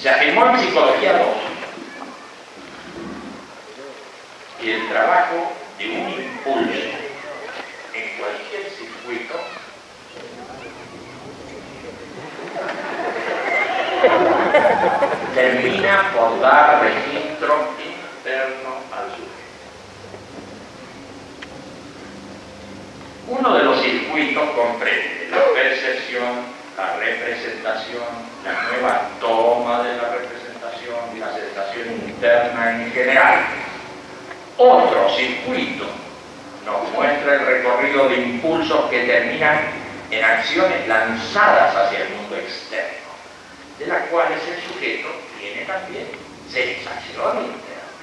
Se afirmó en Psicología 2 que el trabajo de un impulso en cualquier circuito termina por dar registro interno al sujeto. Uno de los circuitos comprende la percepción, la representación, la nueva toma de la representación y la sensación interna en general. Otro circuito nos muestra el recorrido de impulsos que terminan en acciones lanzadas hacia el mundo externo, de las cuales el sujeto tiene también sensación interna,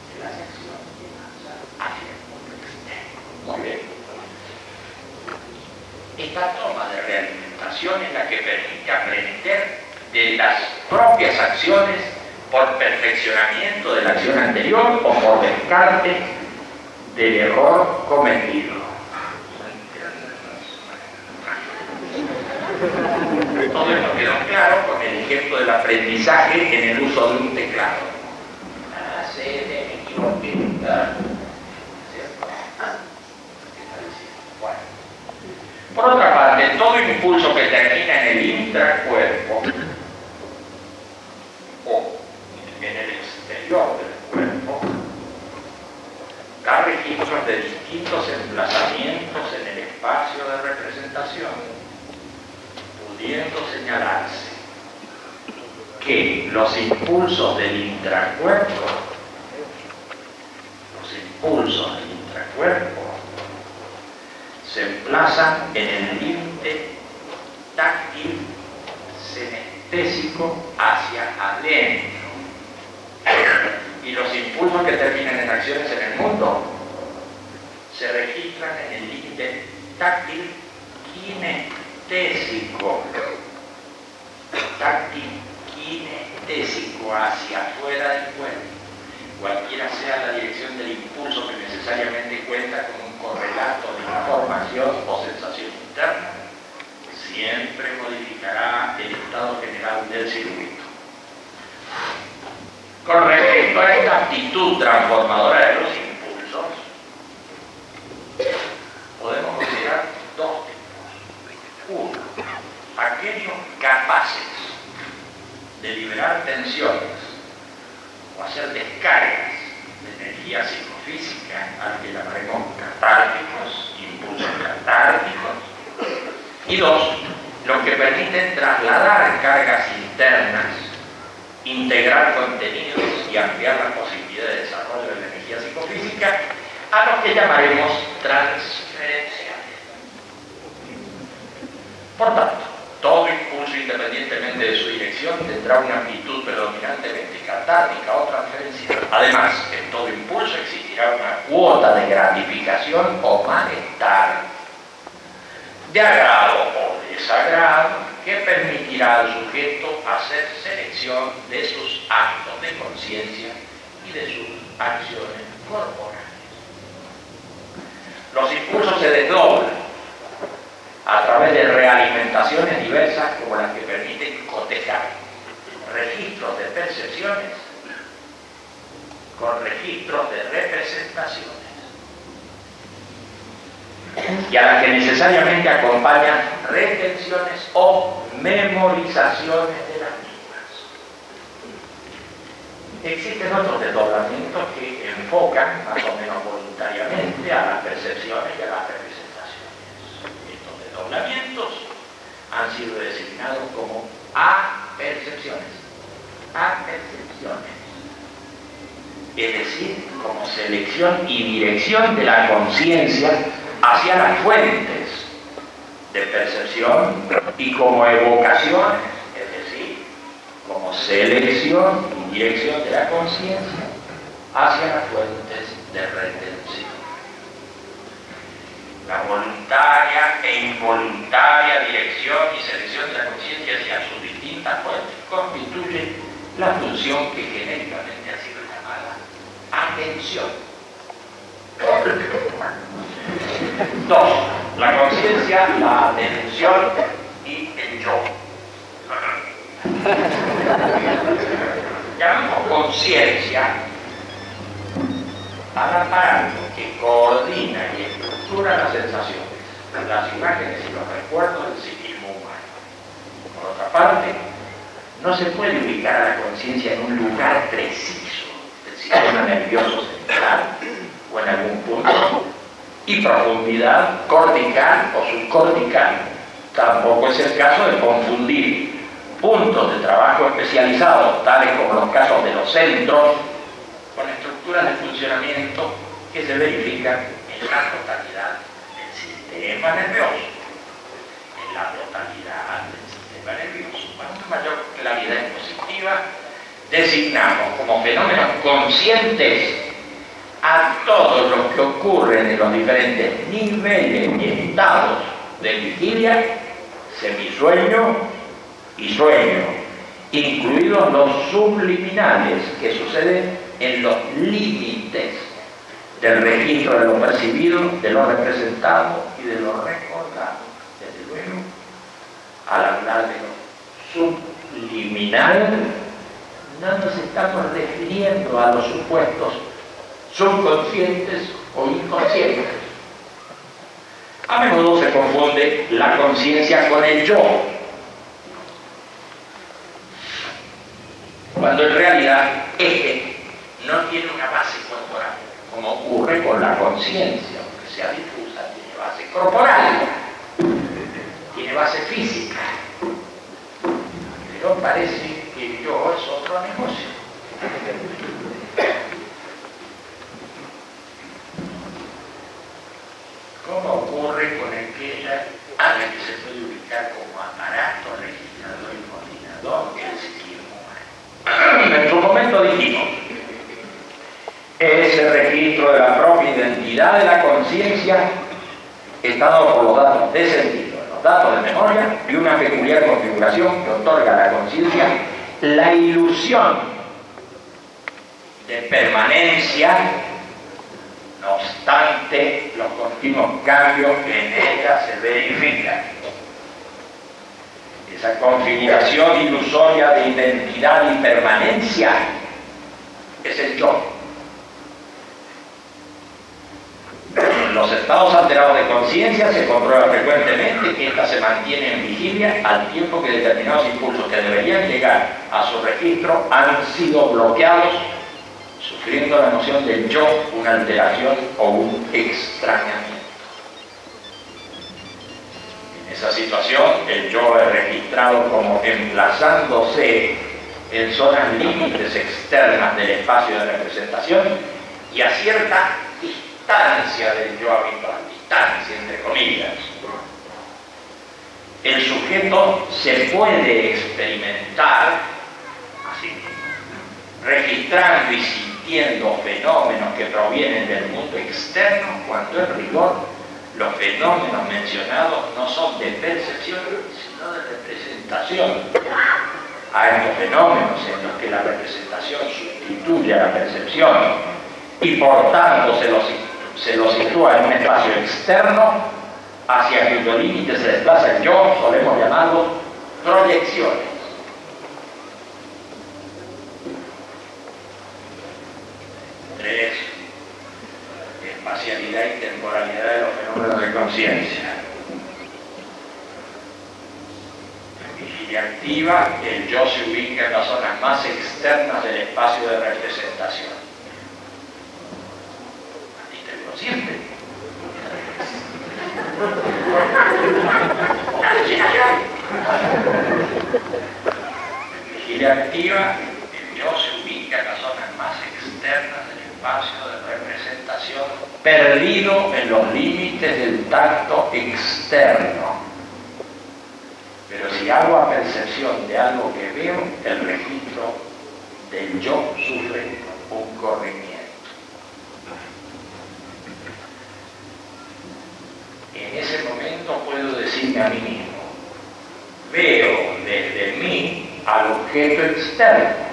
de las acciones que lanzan hacia el mundo externo. Muy bien. Esta toma de realimentación es la que permite aprender de las propias acciones por perfeccionamiento de la acción anterior o por descarte del error cometido. Todo esto quedó claro con el ejemplo del aprendizaje en el uso de un teclado. Me equivoqué. Por otra parte, todo impulso que termina en el intracuerpo o en el exterior del cuerpo da registros de distintos emplazamientos en el espacio de representación, pudiendo señalarse que los impulsos del intracuerpo se emplazan en el límite táctil senestésico hacia adentro, y los impulsos que terminan en acciones en el mundo se registran en el límite táctil kinestésico, hacia afuera del cuerpo, cualquiera sea la dirección del impulso que necesariamente cuenta con un correlato de información o sensación interna, siempre modificará el estado general del circuito. Con respecto a esta actitud transformadora de los impulsos, podemos considerar dos tipos. Uno, aquellos capaces de liberar tensiones o hacer descargas de energía psicofísica, al que llamaremos catárticos, impulsos catárticos. Y dos, los que permiten trasladar cargas internas, integrar contenidos y ampliar las posibilidades de desarrollo de la energía psicofísica, a los que llamaremos transferenciales. Por tanto, todo impulso, independientemente de su dirección, tendrá una amplitud predominantemente catártica o transferencial. Además, en todo impulso existirá una cuota de gratificación o malestar, de agrado o desagrado, que permitirá al sujeto hacer selección de sus actos de conciencia y de sus acciones corporales. Los impulsos se desdoblan a través de realimentaciones diversas, como las que permiten cotejar registros de percepciones con registros de representaciones, y a las que necesariamente acompañan retenciones o memorizaciones de las mismas. Existen otros desdoblamientos que enfocan más o menos voluntariamente a las percepciones y a las representaciones. Estos desdoblamientos han sido designados como apercepciones. Es decir, como selección y dirección de la conciencia hacia las fuentes de percepción, y como evocaciones, es decir, como selección y dirección de la conciencia hacia las fuentes de retención. La voluntaria e involuntaria dirección y selección de la conciencia hacia sus distintas fuentes constituye la función que genéricamente ha sido llamada atención. 2. La conciencia, la atención y el yo. Llamamos conciencia al aparato que coordina y estructura las sensaciones, las imágenes y los recuerdos del psiquismo humano. Por otra parte, no se puede ubicar a la conciencia en un lugar preciso del sistema nervioso central o en algún punto y profundidad cortical o subcortical. Tampoco es el caso de confundir puntos de trabajo especializados, tales como los casos de los centros, con estructuras de funcionamiento que se verifican en la totalidad del sistema nervioso. En la totalidad del sistema nervioso. Cuanto mayor claridad expositiva, designamos como fenómenos conscientes a todos los que ocurren en los diferentes niveles y estados de vigilia, semisueño y sueño, incluidos los subliminales que suceden en los límites del registro de lo percibido, de lo representado y de lo recordado. Desde luego, al hablar de lo subliminal, no nos estamos refiriendo a los supuestos subconscientes o inconscientes. A menudo se confunde la conciencia con el yo, cuando en realidad este no tiene una base corporal, como ocurre con la conciencia, aunque sea difusa, tiene base corporal, tiene base física, pero parece que el yo es otro negocio. Como ocurre con aquella área que se puede ubicar como aparato registrador y coordinador del psiquismo humano. En su momento dijimos, ese registro de la propia identidad de la conciencia está dado por los datos de sentido, los datos de memoria y una peculiar configuración que otorga a la conciencia la ilusión de permanencia, no obstante los continuos cambios que en ella se verifican. Esa configuración ilusoria de identidad y permanencia es el yo. En los estados alterados de conciencia se comprueba frecuentemente que ésta se mantiene en vigilia al tiempo que determinados impulsos que deberían llegar a su registro han sido bloqueados, sufriendo la noción del yo una alteración o un extrañamiento. En esa situación, el yo es registrado como emplazándose en zonas límites externas del espacio de representación y a cierta distancia del yo habitual, distancia entre comillas. El sujeto se puede experimentar así mismo, registrando y sintiendo fenómenos que provienen del mundo externo, cuando en rigor los fenómenos mencionados no son de percepción, sino de representación. A estos fenómenos en los que la representación sustituye a la percepción y por tanto se los sitúa en un espacio externo hacia cuyo límite se desplaza el yo, solemos llamarlos proyecciones. Tres, espacialidad y temporalidad de los fenómenos de conciencia. En vigilia activa, el yo se ubica en las zonas más externas del espacio de representación. ¿A ti te lo sientes? En vigilia activa, el yo se ubica en las zonas más externas del espacio de representación, perdido en los límites del tacto externo. Pero si hago a percepción de algo que veo, el registro del yo sufre un corrimiento. En ese momento puedo decirme a mí mismo, veo desde mí al objeto externo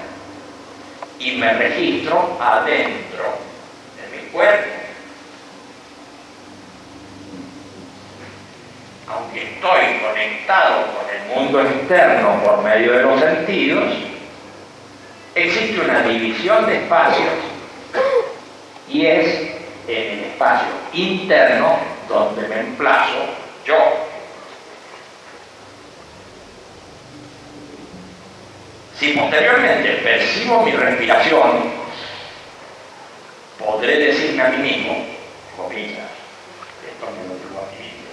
y me registro adentro de mi cuerpo. Aunque estoy conectado con el mundo externo por medio de los sentidos, existe una división de espacios y es en el espacio interno donde me emplazo yo. Si posteriormente percibo mi respiración, podré decirme a mí mismo, comillas, esto me lo digo a mí mismo,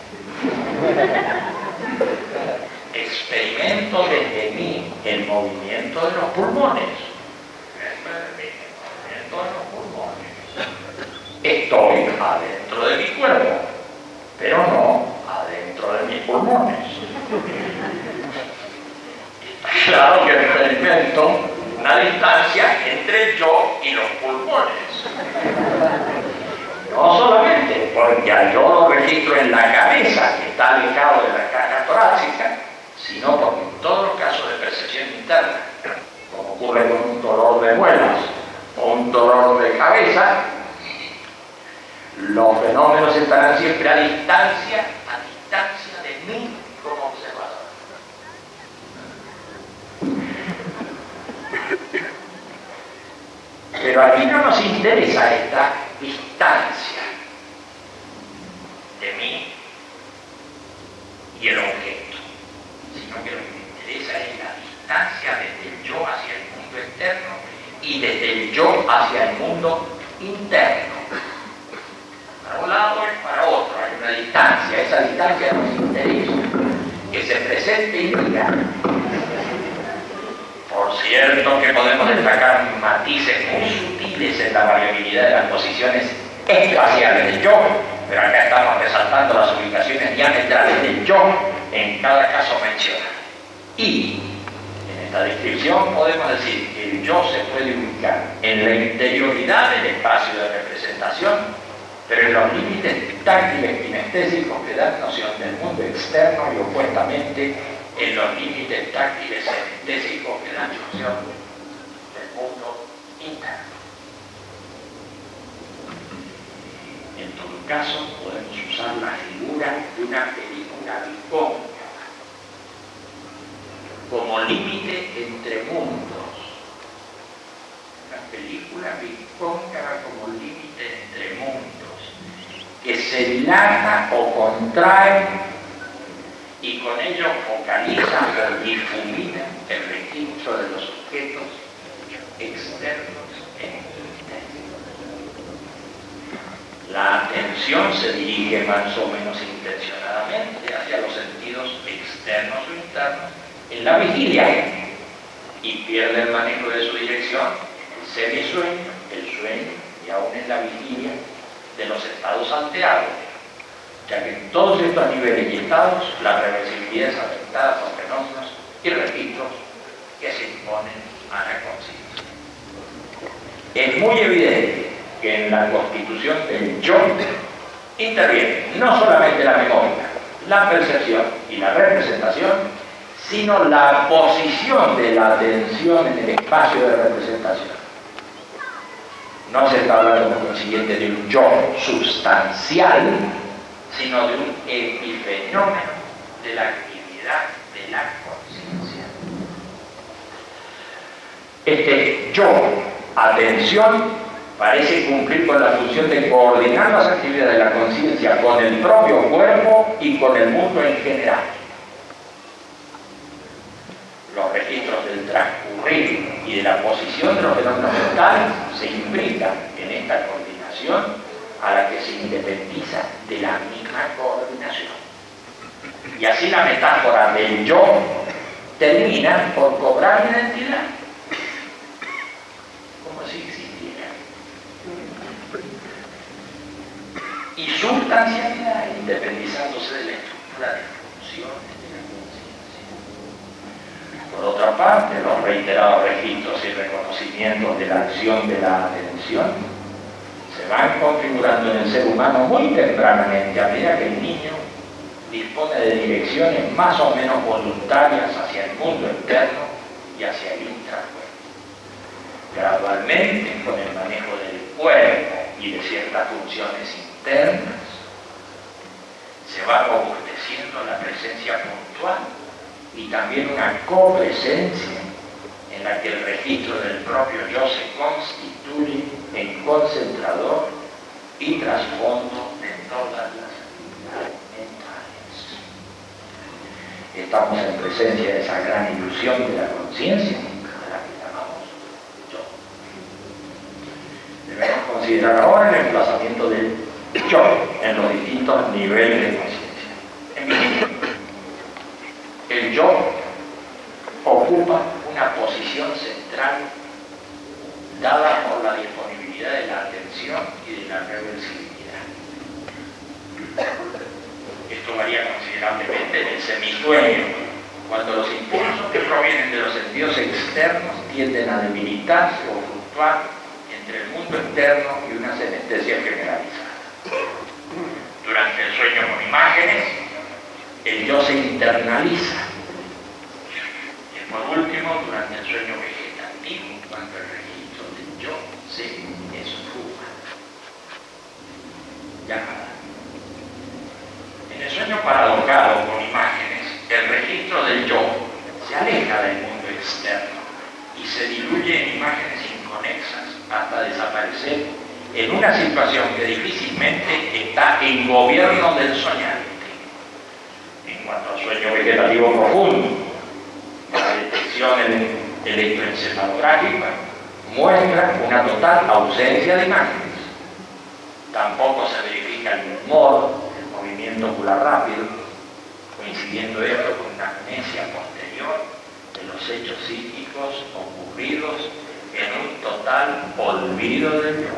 experimento desde mí el movimiento de los pulmones. Estoy adentro de mi cuerpo, pero no adentro de mis pulmones. Está claro que experimento una distancia entre el yo y los pulmones. No solamente porque al yo lo registro en la cabeza, que está alejado de la caja torácica, sino porque en todos los casos de percepción interna, como ocurre con un dolor de muelas o un dolor de cabeza, los fenómenos estarán siempre a distancia de mí como observador. Pero aquí no nos interesa esta distancia de mí y el objeto, sino que lo que me interesa es la distancia desde el yo hacia el mundo externo y desde el yo hacia el mundo interno. Para un lado y para otro hay una distancia, esa distancia nos interesa, que se presente y diga. Por cierto que podemos destacar matices muy sutiles en la variabilidad de las posiciones espaciales del yo, pero acá estamos resaltando las ubicaciones diametrales del yo en cada caso mencionado. Y en esta descripción podemos decir que el yo se puede ubicar en la interioridad del espacio de representación, pero en los límites táctiles kinestésicos que dan noción del mundo externo y opuestamente en los límites táctiles kinestésicos que dan noción del mundo interno. En todo caso, podemos usar la figura de una película bicóncava como límite entre mundos. Una película bicóncava como límite entre mundos, que se dilata o contrae y con ello focaliza o difumina el registro de los objetos externos e internos. La atención se dirige más o menos intencionadamente hacia los sentidos externos o internos en la vigilia y pierde el manejo de su dirección, el semisueño, el sueño y aún en la vigilia de los estados alterados, ya que en todos estos niveles y estados la reversibilidad es afectada por fenómenos y registros que se imponen a la conciencia. Es muy evidente que en la constitución del yo interviene no solamente la memoria, la percepción y la representación, sino la posición de la atención en el espacio de representación. No se está hablando, por consiguiente, de un yo sustancial, sino de un epifenómeno de la actividad de la conciencia. Este yo, atención, parece cumplir con la función de coordinar las actividades de la conciencia con el propio cuerpo y con el mundo en general. Los registros del transcurrir y de la posición de los fenómenos mentales se imbrican en esta coordinación a la que se independiza de la misma coordinación. Y así la metáfora del yo termina por cobrar identidad, como si existiera. Y sustancialidad, independizándose de la estructura de funciones de la conciencia. Por otra parte, los reiterados registros y reconocimientos de la acción de la atención se van configurando en el ser humano muy tempranamente, a medida que el niño dispone de direcciones más o menos voluntarias hacia el mundo externo y hacia el intracuerpo. Gradualmente, con el manejo del cuerpo y de ciertas funciones internas, se va robusteciendo la presencia puntual y también una copresencia en la que el registro del propio yo se constituye en concentrador y trasfondo de todas las actividades mentales. Estamos en presencia de esa gran ilusión de la conciencia, de la que llamamos yo. Debemos considerar ahora el emplazamiento del yo en los distintos niveles de conciencia. En principio, el yo ocupa una posición central dada por la disponibilidad de la atención y de la reversibilidad. Esto varía considerablemente en el semisueño, cuando los impulsos que provienen de los sentidos externos tienden a debilitarse o fluctuar entre el mundo externo y una senestesia generalizada. Durante el sueño con imágenes, el yo se internaliza. Y por último, durante el sueño vegetativo, cuando el registro del yo se esfuma. En el sueño paradojado con imágenes, el registro del yo se aleja del mundo externo y se diluye en imágenes inconexas hasta desaparecer en una situación que difícilmente está en gobierno del soñante. En cuanto al sueño vegetativo profundo, la detección electroencefalográfica muestra una total ausencia de imágenes. Tampoco se verifica el humor, el movimiento ocular rápido, coincidiendo esto con una amnesia posterior de los hechos psíquicos ocurridos en un total olvido del yo.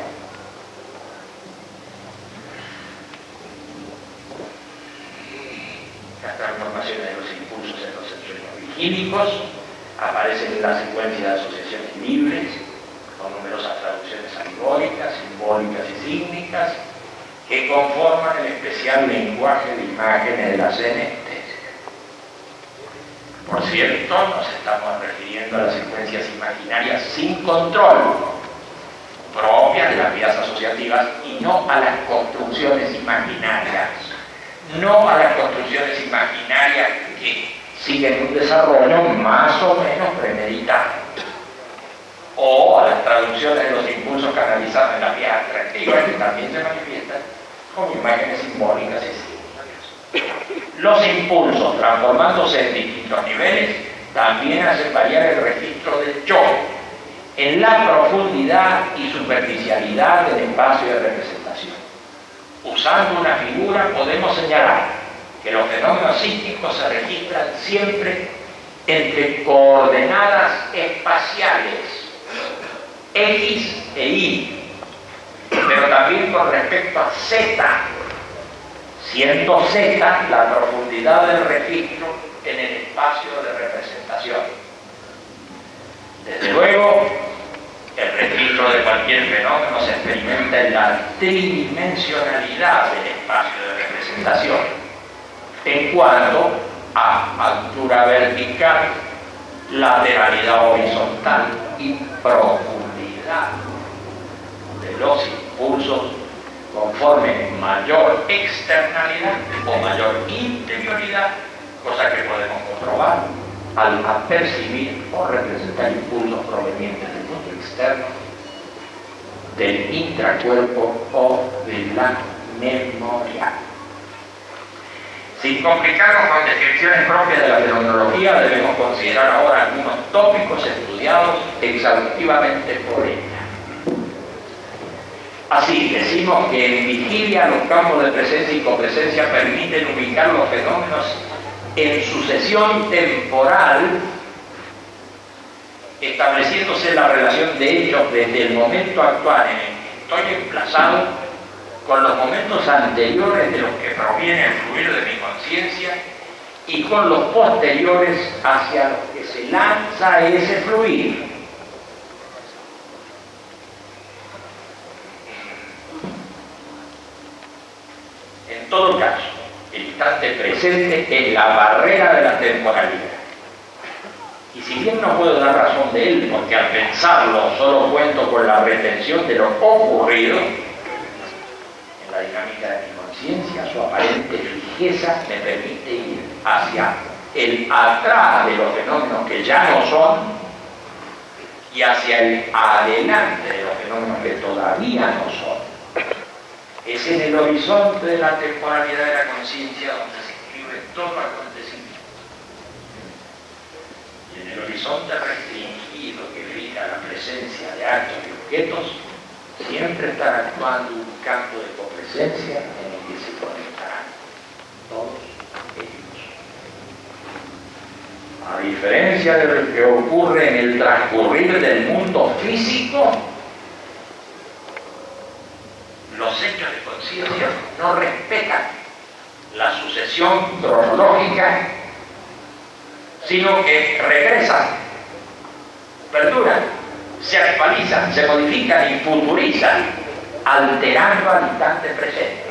Las transformaciones de los impulsos en los sueños vigílicos aparecen en la secuencia de asociaciones libres, con numerosas traducciones alegóricas, simbólicas y sígnicas, que conforman el especial lenguaje de imágenes de la senestesia. Por cierto, nos estamos refiriendo a las secuencias imaginarias sin control, propias de las vías asociativas, y no a las construcciones imaginarias. No a las construcciones imaginarias que siguen un desarrollo más o menos premeditado, o a las traducciones de los impulsos canalizados en las vías atractivas, que también se manifiestan como imágenes simbólicas y símbolos. Los impulsos, transformándose en distintos niveles, también hacen variar el registro del yo en la profundidad y superficialidad del espacio de representación. Usando una figura podemos señalar que los fenómenos psíquicos se registran siempre entre coordenadas espaciales X e Y, pero también con respecto a Z, siendo Z la profundidad del registro en el espacio de representación. Desde luego, el registro de cualquier fenómeno se experimenta en la tridimensionalidad del espacio de representación, en cuanto a altura vertical, lateralidad horizontal y profundidad de los impulsos conforme mayor externalidad o mayor interioridad, cosa que podemos comprobar al apercibir o representar impulsos provenientes del mundo externo, del intracuerpo o de la memoria. Sin complicarnos con descripciones propias de la fenomenología, debemos considerar ahora algunos tópicos estudiados exhaustivamente por ella. Así, decimos que en vigilia los campos de presencia y copresencia permiten ubicar los fenómenos en sucesión temporal, estableciéndose la relación de hechos desde el momento actual en el que estoy emplazado con los momentos anteriores de los que proviene el fluir de mi conciencia y con los posteriores hacia los que se lanza ese fluir. En todo caso, el instante presente es la barrera de la temporalidad. Y si bien no puedo dar razón de él, porque al pensarlo solo cuento con la retención de lo ocurrido, en la dinámica de mi conciencia, su aparente fijeza me permite ir hacia el atrás de los fenómenos que ya no son, y hacia el adelante de los fenómenos que todavía no son. Es en el horizonte de la temporalidad de la conciencia donde se escribe todo acontecimiento. Y en el horizonte restringido que fija la presencia de actos y objetos, siempre estará actuando un campo de copresencia en el que se conectarán todos ellos. A diferencia de lo que ocurre en el transcurrir del mundo físico, los hechos de conciencia no respetan la sucesión cronológica, sino que regresan, perduran, se actualizan, se modifican y futurizan, alterando al instante presente.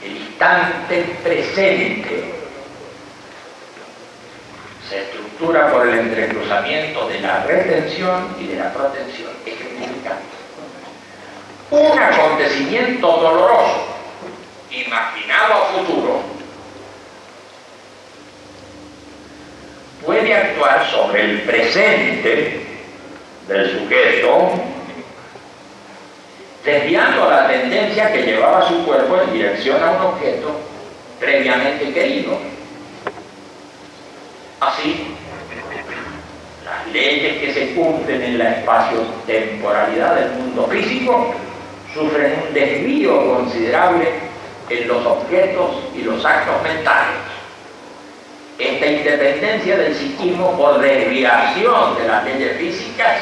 El instante presente se estructura por el entrecruzamiento de la retención y de la protención, ejemplificando un acontecimiento doloroso, imaginado a futuro, puede actuar sobre el presente del sujeto, desviando la tendencia que llevaba su cuerpo en dirección a un objeto previamente querido. Así, las leyes que se cumplen en la espacio-temporalidad del mundo físico sufren un desvío considerable en los objetos y los actos mentales. Esta independencia del psiquismo por desviación de las leyes físicas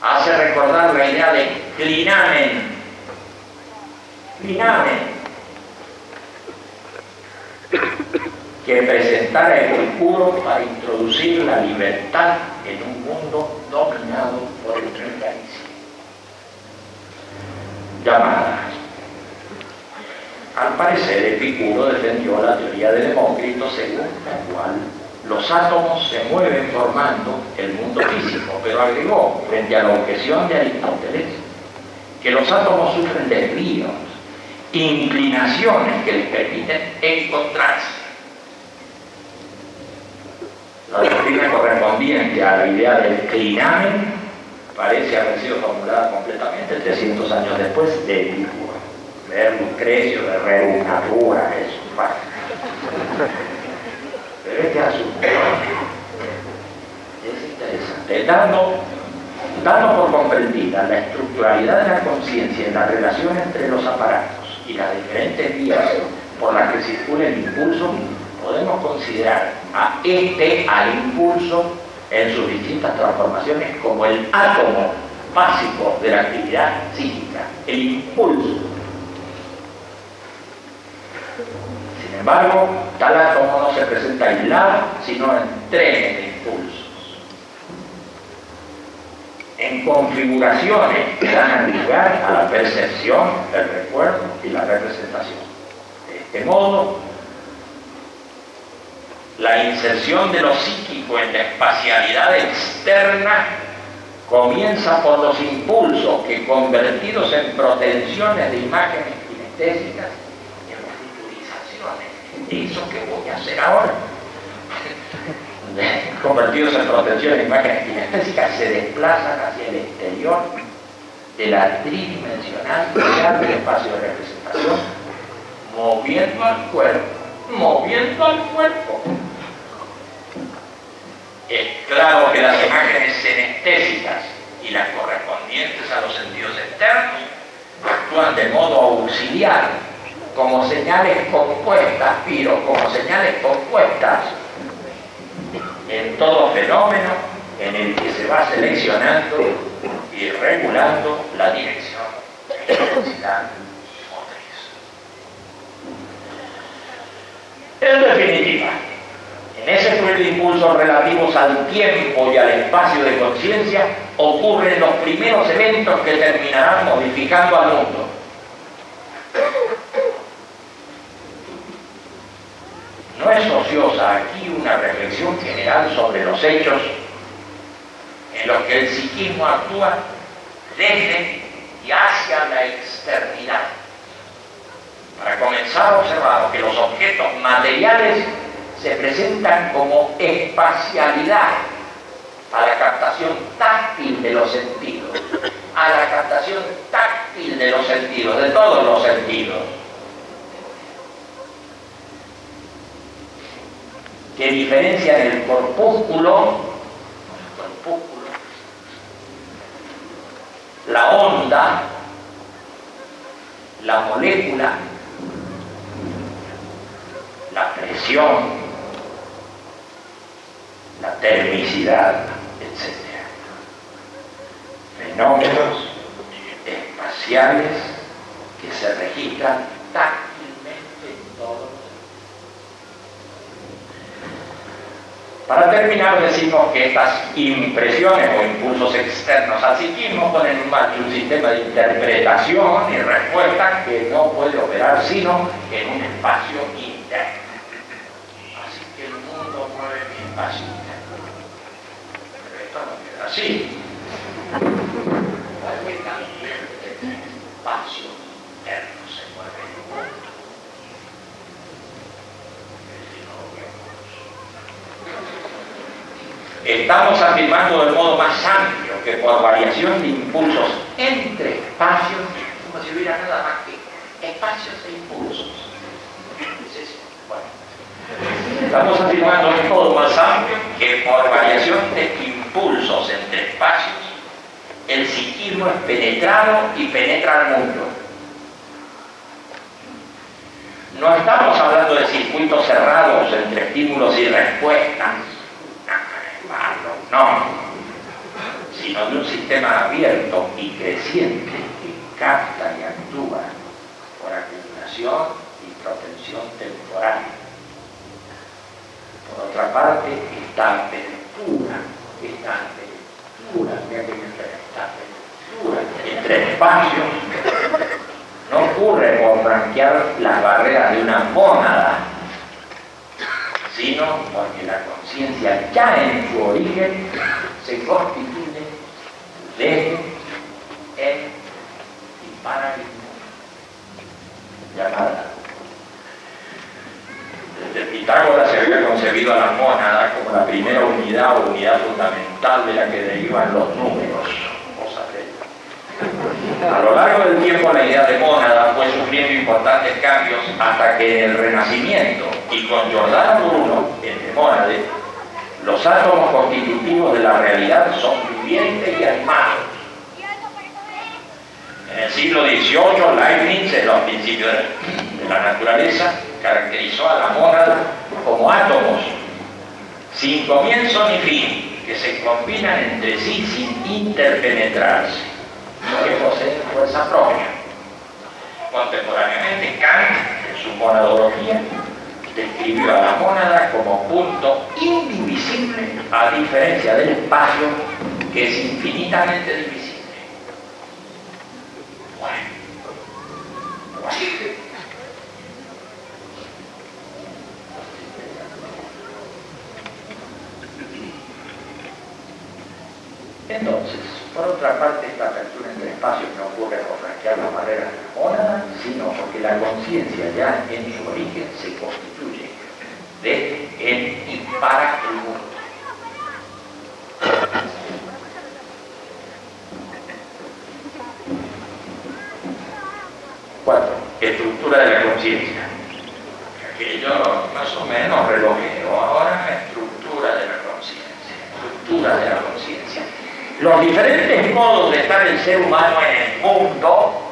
hace recordar la idea de clinamen. Que presentara el Epicuro para introducir la libertad en un mundo dominado por el mecanismo. Llamadas. Al parecer, Epicuro defendió la teoría de Demócrito según la cual los átomos se mueven formando el mundo físico, pero agregó, frente a la objeción de Aristóteles, que los átomos sufren desvíos, inclinaciones que les permiten encontrarse. La doctrina correspondiente a la idea del clinamen parece haber sido formulada completamente 300 años después de Epicuro. Ver Lucrecio de Rerum Natura es fácil. Pero este asunto es interesante. Dando por comprendida la estructuralidad de la conciencia en la relación entre los aparatos y las diferentes vías por las que circula el impulso, podemos considerar al impulso en sus distintas transformaciones como el átomo básico de la actividad psíquica, el impulso. Sin embargo, tal átomo no se presenta aislado, sino en trenes de impulsos, en configuraciones que dan lugar a la percepción, el recuerdo y la representación. De este modo, la inserción de lo psíquico en la espacialidad externa comienza por los impulsos que, convertidos en protensiones de imágenes kinestésicas y en futurizaciones, eso que voy a hacer ahora, convertidos en protensiones de imágenes kinestésicas, se desplazan hacia el exterior de la tridimensional real del espacio de representación, moviendo al cuerpo. Es claro que las imágenes senestésicas y las correspondientes a los sentidos externos actúan de modo auxiliar, como señales compuestas, en todo fenómeno en el que se va seleccionando y regulando la dirección e intensidad motriz. En definitiva, en ese fluir de impulsos relativos al tiempo y al espacio de conciencia ocurren los primeros eventos que terminarán modificando al mundo. No es ociosa aquí una reflexión general sobre los hechos en los que el psiquismo actúa desde y hacia la externidad. Para comenzar, observamos que los objetos materiales se presentan como espacialidad táctil de los sentidos, a la captación táctil de los sentidos, de todos los sentidos, que diferencian el corpúsculo, la onda, la molécula, la presión, la termicidad, etc. Fenómenos espaciales que se registran táctilmente en todos los. Para terminar, decimos que estas impresiones o impulsos externos al psiquismo ponen en marcha un sistema de interpretación y respuesta que no puede operar sino en un espacio interno. Así que el mundo mueve mi espacio interno. Pero esto no queda así. Porque también en el espacio interno se mueve el mundo. Estamos afirmando del modo más amplio que por variación de impulsos entre espacios, como si hubiera nada más que espacios e impulsos. Bueno, estamos afirmando del modo más amplio que por variación de impulsos entre espacios, el psiquismo es penetrado y penetra al mundo. No estamos hablando de circuitos cerrados entre estímulos y respuestas, no, sino de un sistema abierto y creciente que capta y actúa por acumulación y protensión temporal. Por otra parte, esta apertura entre espacios no ocurre por franquear las barreras de una mónada, sino porque la conciencia ya en su origen se constituye de, en y para el mundo, llamada. Desde Pitágoras se había concebido a la mónada como la primera unidad o unidad fundamental de la que derivan los números. A lo largo del tiempo la idea de mónada fue sufriendo importantes cambios hasta que en el Renacimiento y con Giordano Bruno en De Mónade, los átomos constitutivos de la realidad son vivientes y animados. En el siglo XVIII, Leibniz, en los principios de la naturaleza, caracterizó a la mónada como átomos sin comienzo ni fin, que se combinan entre sí sin interpenetrarse, que poseen fuerza propia. Contemporáneamente, Kant, en su monadología, describió a la mónada como punto indivisible, a diferencia del espacio, que es infinitamente divisible. Bueno. Entonces, por otra parte, esta apertura entre espacios no ocurre por franquear las barreras de la mónada, sino porque la conciencia ya en su origen se constituye de, en y para el mundo. Cuatro, estructura de la conciencia. Aquello más o menos relojero, ahora estructura de la conciencia. Estructura de la conciencia. Los diferentes modos de estar el ser humano en el mundo,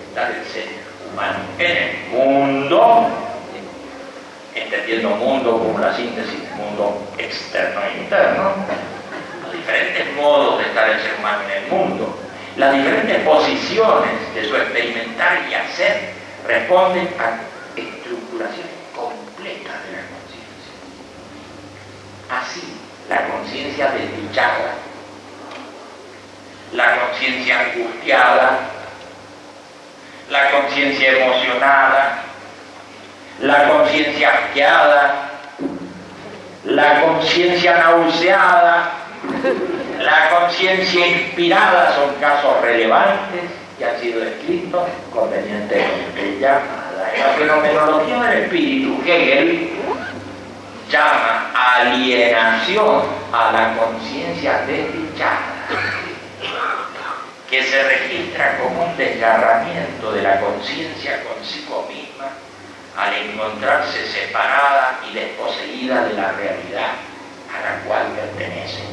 estar el ser humano en el mundo, entendiendo mundo como la síntesis de mundo externo e interno, los diferentes modos de estar el ser humano en el mundo, las diferentes posiciones de su experimentar y hacer responden a estructuraciones completas de la conciencia. Así, la conciencia desdichada, la conciencia angustiada, la conciencia emocionada, la conciencia asqueada, la conciencia nauseada, la conciencia inspirada son casos relevantes que han sido descritos convenientemente llamadas. En la fenomenología del espíritu, Hegel llama a alienación a la conciencia desdichada, que se registra como un desgarramiento de la conciencia consigo misma al encontrarse separada y desposeída de la realidad a la cual pertenece.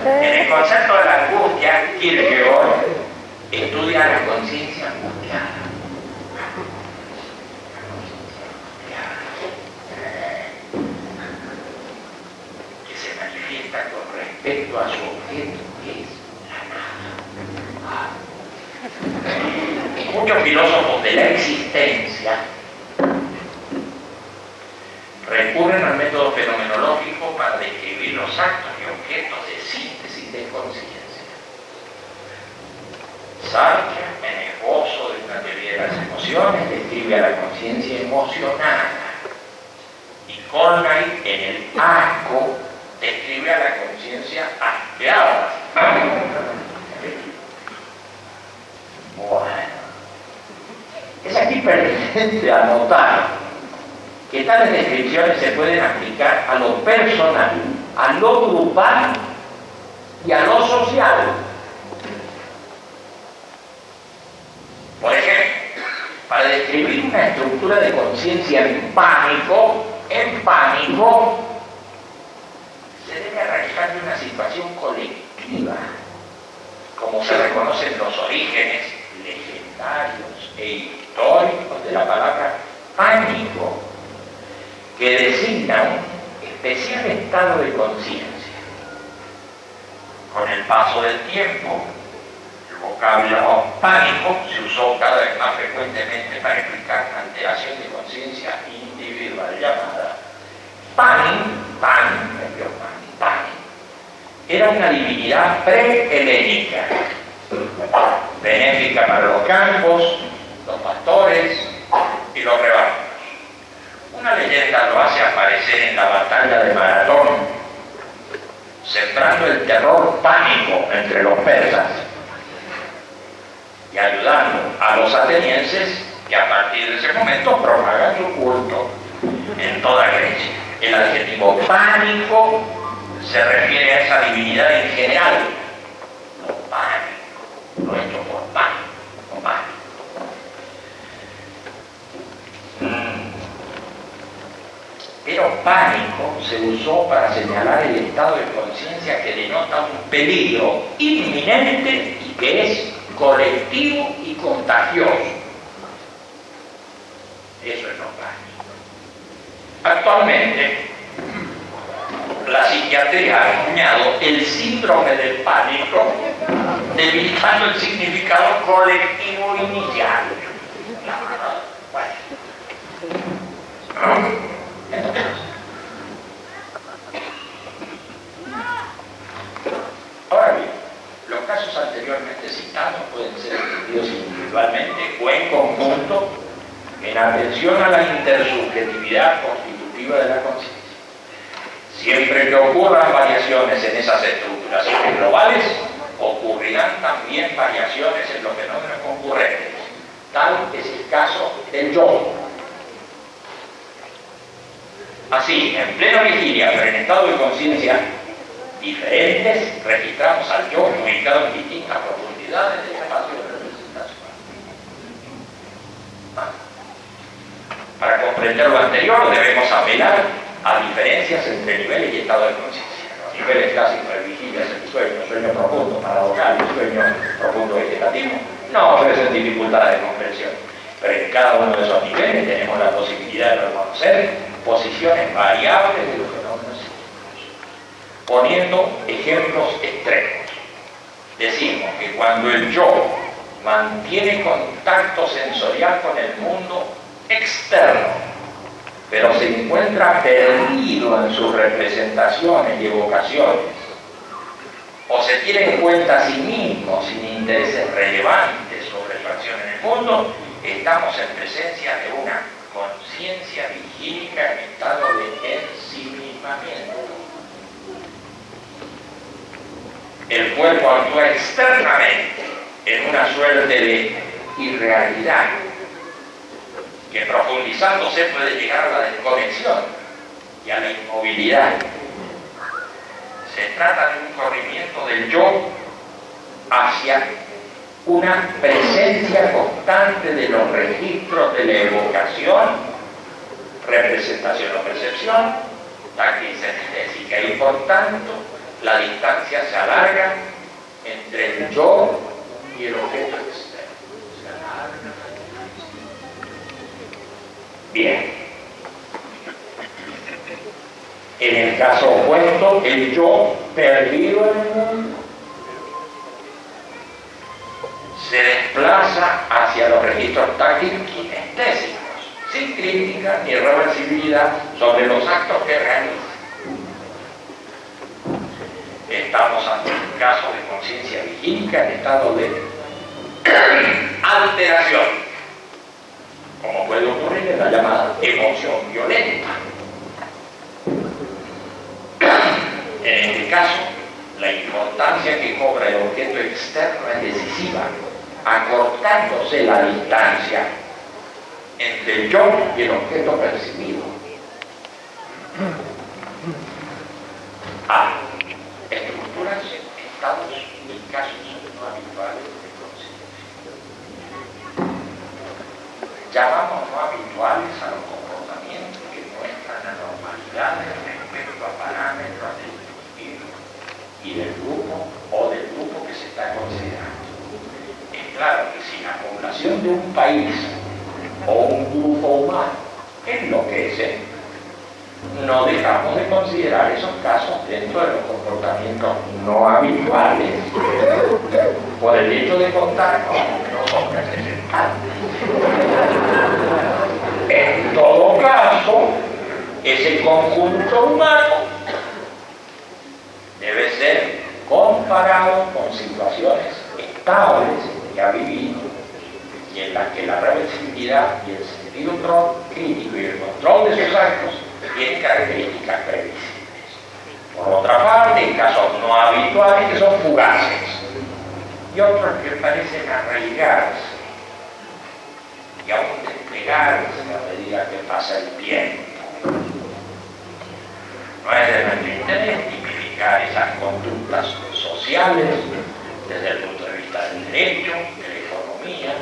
En el concepto de la angustia, Kierkegaard estudia la conciencia angustiada. Que se manifiesta con respecto a su objeto, que es la nada. Muchos filósofos de la existencia recurren al método fenomenológico para describir los actos y objetos de síntesis de conciencia. Sartre, en Esbozo de una teoría de las emociones, describe a la conciencia emocionada. Y Colnay, en el asco, describe a la conciencia asqueada. Bueno, es aquí pertinente anotar que tales descripciones se pueden aplicar a lo personal, a lo grupal y a lo social. Por ejemplo, para describir una estructura de conciencia en pánico, se debe arrancar de una situación colectiva, como se reconocen los orígenes legendarios e históricos de la palabra pánico, que designa un especial estado de conciencia. Con el paso del tiempo, el vocablo pánico se usó cada vez más frecuentemente para explicar una alteración de conciencia individual llamada Panin. Era una divinidad prehelénica, benéfica para los campos, los pastores y los rebaños. Una leyenda lo hace aparecer en la batalla de Maratón, sembrando el terror pánico entre los persas y ayudando a los atenienses que a partir de ese momento propagan su culto en toda Grecia. El adjetivo pánico se refiere a esa divinidad en general, no pánico, no hecho por pánico, no pánico. Pero pánico se usó para señalar el estado de conciencia que denota un peligro inminente y que es colectivo y contagioso. Eso es lo pánico. Actualmente, la psiquiatría ha acuñado el síndrome del pánico, debilitando el significado colectivo inicial. Ahora bien, los casos anteriormente citados pueden ser entendidos individualmente o en conjunto en atención a la intersubjetividad constitutiva de la conciencia. Siempre que ocurran variaciones en esas estructuraciones globales, ocurrirán también variaciones en los fenómenos concurrentes. Tal es el caso del yo. Así, en plena vigilia, pero en estado de conciencia diferentes, registramos al yo ubicado en distintas profundidades del espacio de representación. Para comprender lo anterior, debemos apelar a diferencias entre niveles y estado de conciencia. Los niveles clásicos de vigilia es el sueño profundo, paradojal, el sueño profundo vegetativo, no ofrecen dificultades de comprensión. Pero en cada uno de esos niveles tenemos la posibilidad de reconocer posiciones variables de los fenómenos psíquicos. Poniendo ejemplos extremos, decimos que cuando el yo mantiene contacto sensorial con el mundo externo, pero se encuentra perdido en sus representaciones y evocaciones, o se tiene en cuenta a sí mismo sin intereses relevantes sobre su acción en el mundo, estamos en presencia de una conciencia vigílica en estado de ensimismamiento. El cuerpo actúa externamente en una suerte de irrealidad que profundizándose puede llegar a la desconexión y a la inmovilidad. Se trata de un corrimiento del yo hacia una presencia constante de los registros de la evocación, representación o percepción, táctil sinestésica, y por tanto la distancia se alarga entre el yo y el objeto externo. Se alarga. Bien. En el caso opuesto, el yo perdido en el mundo se desplaza hacia los registros táctiles kinestésicos, sin crítica ni reversibilidad sobre los actos que realiza. Estamos ante un caso de conciencia vigílica en estado de alteración, como puede ocurrir en la llamada emoción violenta. En este caso, la importancia que cobra el objeto externo es decisiva, acortándose la distancia entre el yo y el objeto percibido. A. Estructuras, estados y casos no habituales de conciencia. Llamamos no habituales a los comportamientos que muestran anormalidades respecto a parámetros del individuo y del grupo o del grupo que se está considerando. Es claro que si la población de un país o un grupo humano enloquece, no dejamos de considerar esos casos dentro de los comportamientos no habituales, por el hecho de contar con que no son representantes. En todo caso, ese conjunto humano debe ser comparado con situaciones estables ya vividas y en las que la reversibilidad y el sentido crítico y el control de sus actos tienen características previsibles. Por otra parte, en casos no habituales que son fugaces y otros que parecen arraigarse y aún desplegarse a medida que pasa el tiempo. No es de nuestro interés tipificar esas conductas sociales desde el punto de vista del derecho, de la economía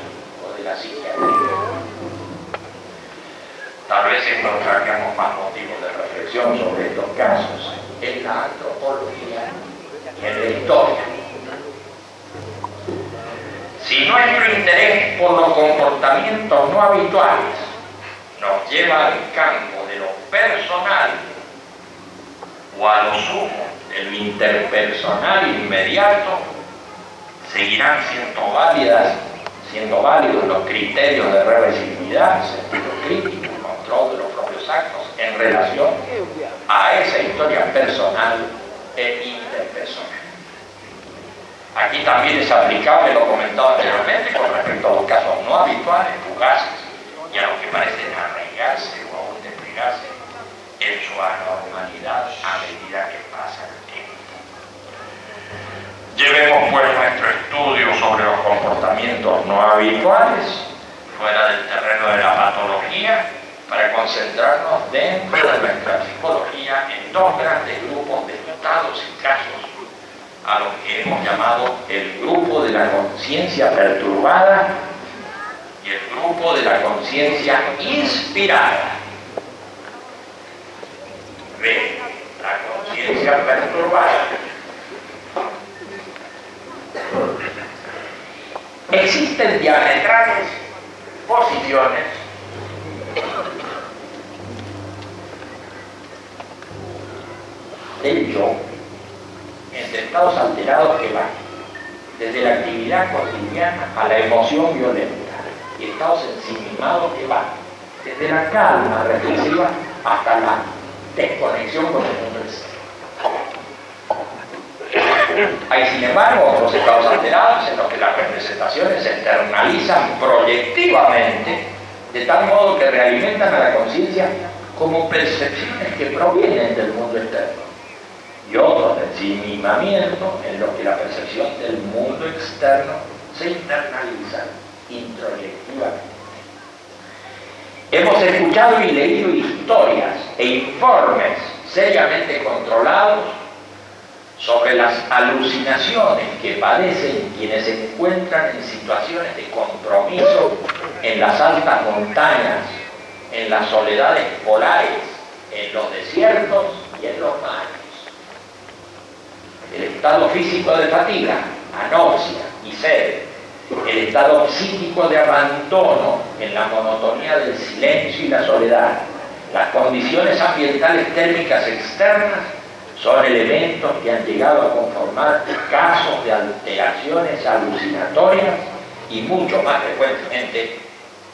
o de la psiquiatría. Tal vez encontraríamos más motivos de reflexión sobre estos casos en la antropología y en la historia. Si nuestro interés por los comportamientos no habituales nos lleva al campo de lo personal o a lo sumo de lo interpersonal inmediato, seguirán siendo válidos los criterios de reversibilidad, sentido crítico, control de los propios actos en relación a esa historia personal e interpersonal. Aquí también es aplicable lo comentado anteriormente con respecto a los casos no habituales, fugaces, y a los que parecen arraigarse o aún desplegarse en su anormalidad a medida que pasa el tiempo. Llevemos pues nuestro estudio sobre los comportamientos no habituales fuera del terreno de la patología para concentrarnos dentro de nuestra psicología en dos grandes grupos de estados y casos a los que hemos llamado el grupo de la conciencia perturbada y el grupo de la conciencia inspirada. B. La conciencia perturbada. Existen diametrales posiciones del yo entre estados alterados que van desde la actividad cotidiana a la emoción violenta y estados ensimismados que van desde la calma reflexiva hasta la desconexión con el mundo externo. Hay, sin embargo, otros estados alterados en los que las representaciones se externalizan proyectivamente, de tal modo que realimentan a la conciencia como percepciones que provienen del mundo externo, y otros de ensimismamiento en los que la percepción del mundo externo se internaliza introyectivamente. Hemos escuchado y leído historias e informes seriamente controlados sobre las alucinaciones que padecen quienes se encuentran en situaciones de compromiso en las altas montañas, en las soledades polares, en los desiertos y en los mares. El estado físico de fatiga, anoxia y sed, el estado psíquico de abandono en la monotonía del silencio y la soledad, las condiciones ambientales térmicas externas son elementos que han llegado a conformar casos de alteraciones alucinatorias y mucho más frecuentemente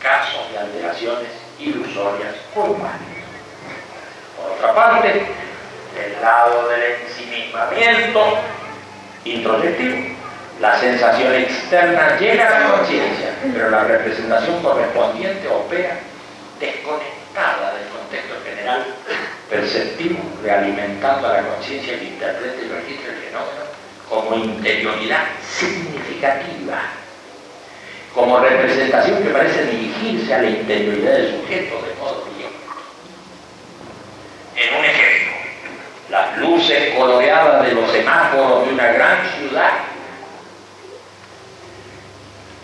casos de alteraciones ilusorias humanas. Por otra parte, del lado del ensimismamiento introyectivo, la sensación externa llega a la conciencia, pero la representación correspondiente opera desconectada del contexto general perceptivo, realimentando a la conciencia que interpreta y registra el fenómeno como interioridad significativa, como representación que parece dirigirse a la interioridad del sujeto de modo directo. En un ejemplo, las luces coloreadas de los semáforos de una gran ciudad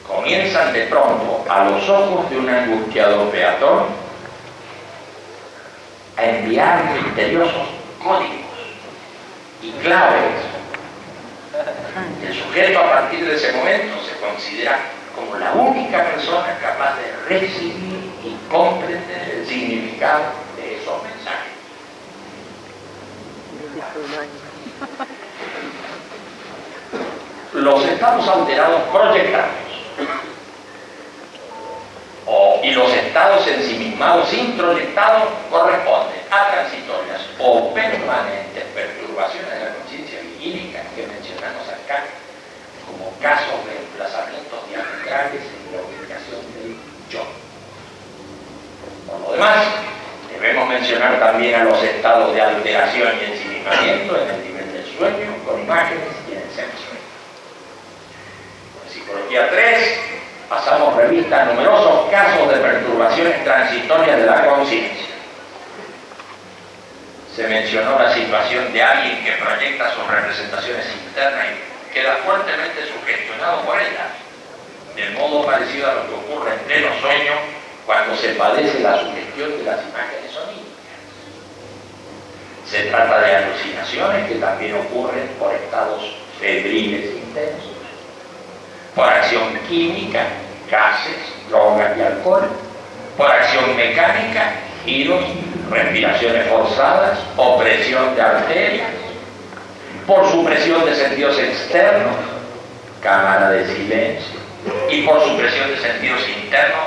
comienzan de pronto a los ojos de un angustiado peatón a enviar misteriosos códigos y claves. El sujeto a partir de ese momento se considera como la única persona capaz de recibir y comprender el significado de esos mensajes. Los estados alterados proyectados y los estados ensimismados introyectados corresponden a transitorias o permanentes perturbaciones de la conciencia vigílica que mencionamos acá como casos de desplazamientos diametrales en la ubicación del yo. Por lo demás, debemos mencionar también a los estados de alteración y ensimismamiento en el nivel del sueño, con imágenes y en el semi-sueño. En Psicología 3 pasamos revista a numerosos casos de perturbaciones transitorias de la conciencia. Se mencionó la situación de alguien que proyecta sus representaciones internas y queda fuertemente sugestionado por ellas, de modo parecido a lo que ocurre en pleno sueño cuando se padece la sugestión de las imágenes oníricas. Se trata de alucinaciones que también ocurren por estados febriles intensos, por acción química, gases, drogas y alcohol, por acción mecánica, giros, respiraciones forzadas, opresión de arterias, por supresión de sentidos externos, cámara de silencio, y por supresión de sentidos internos,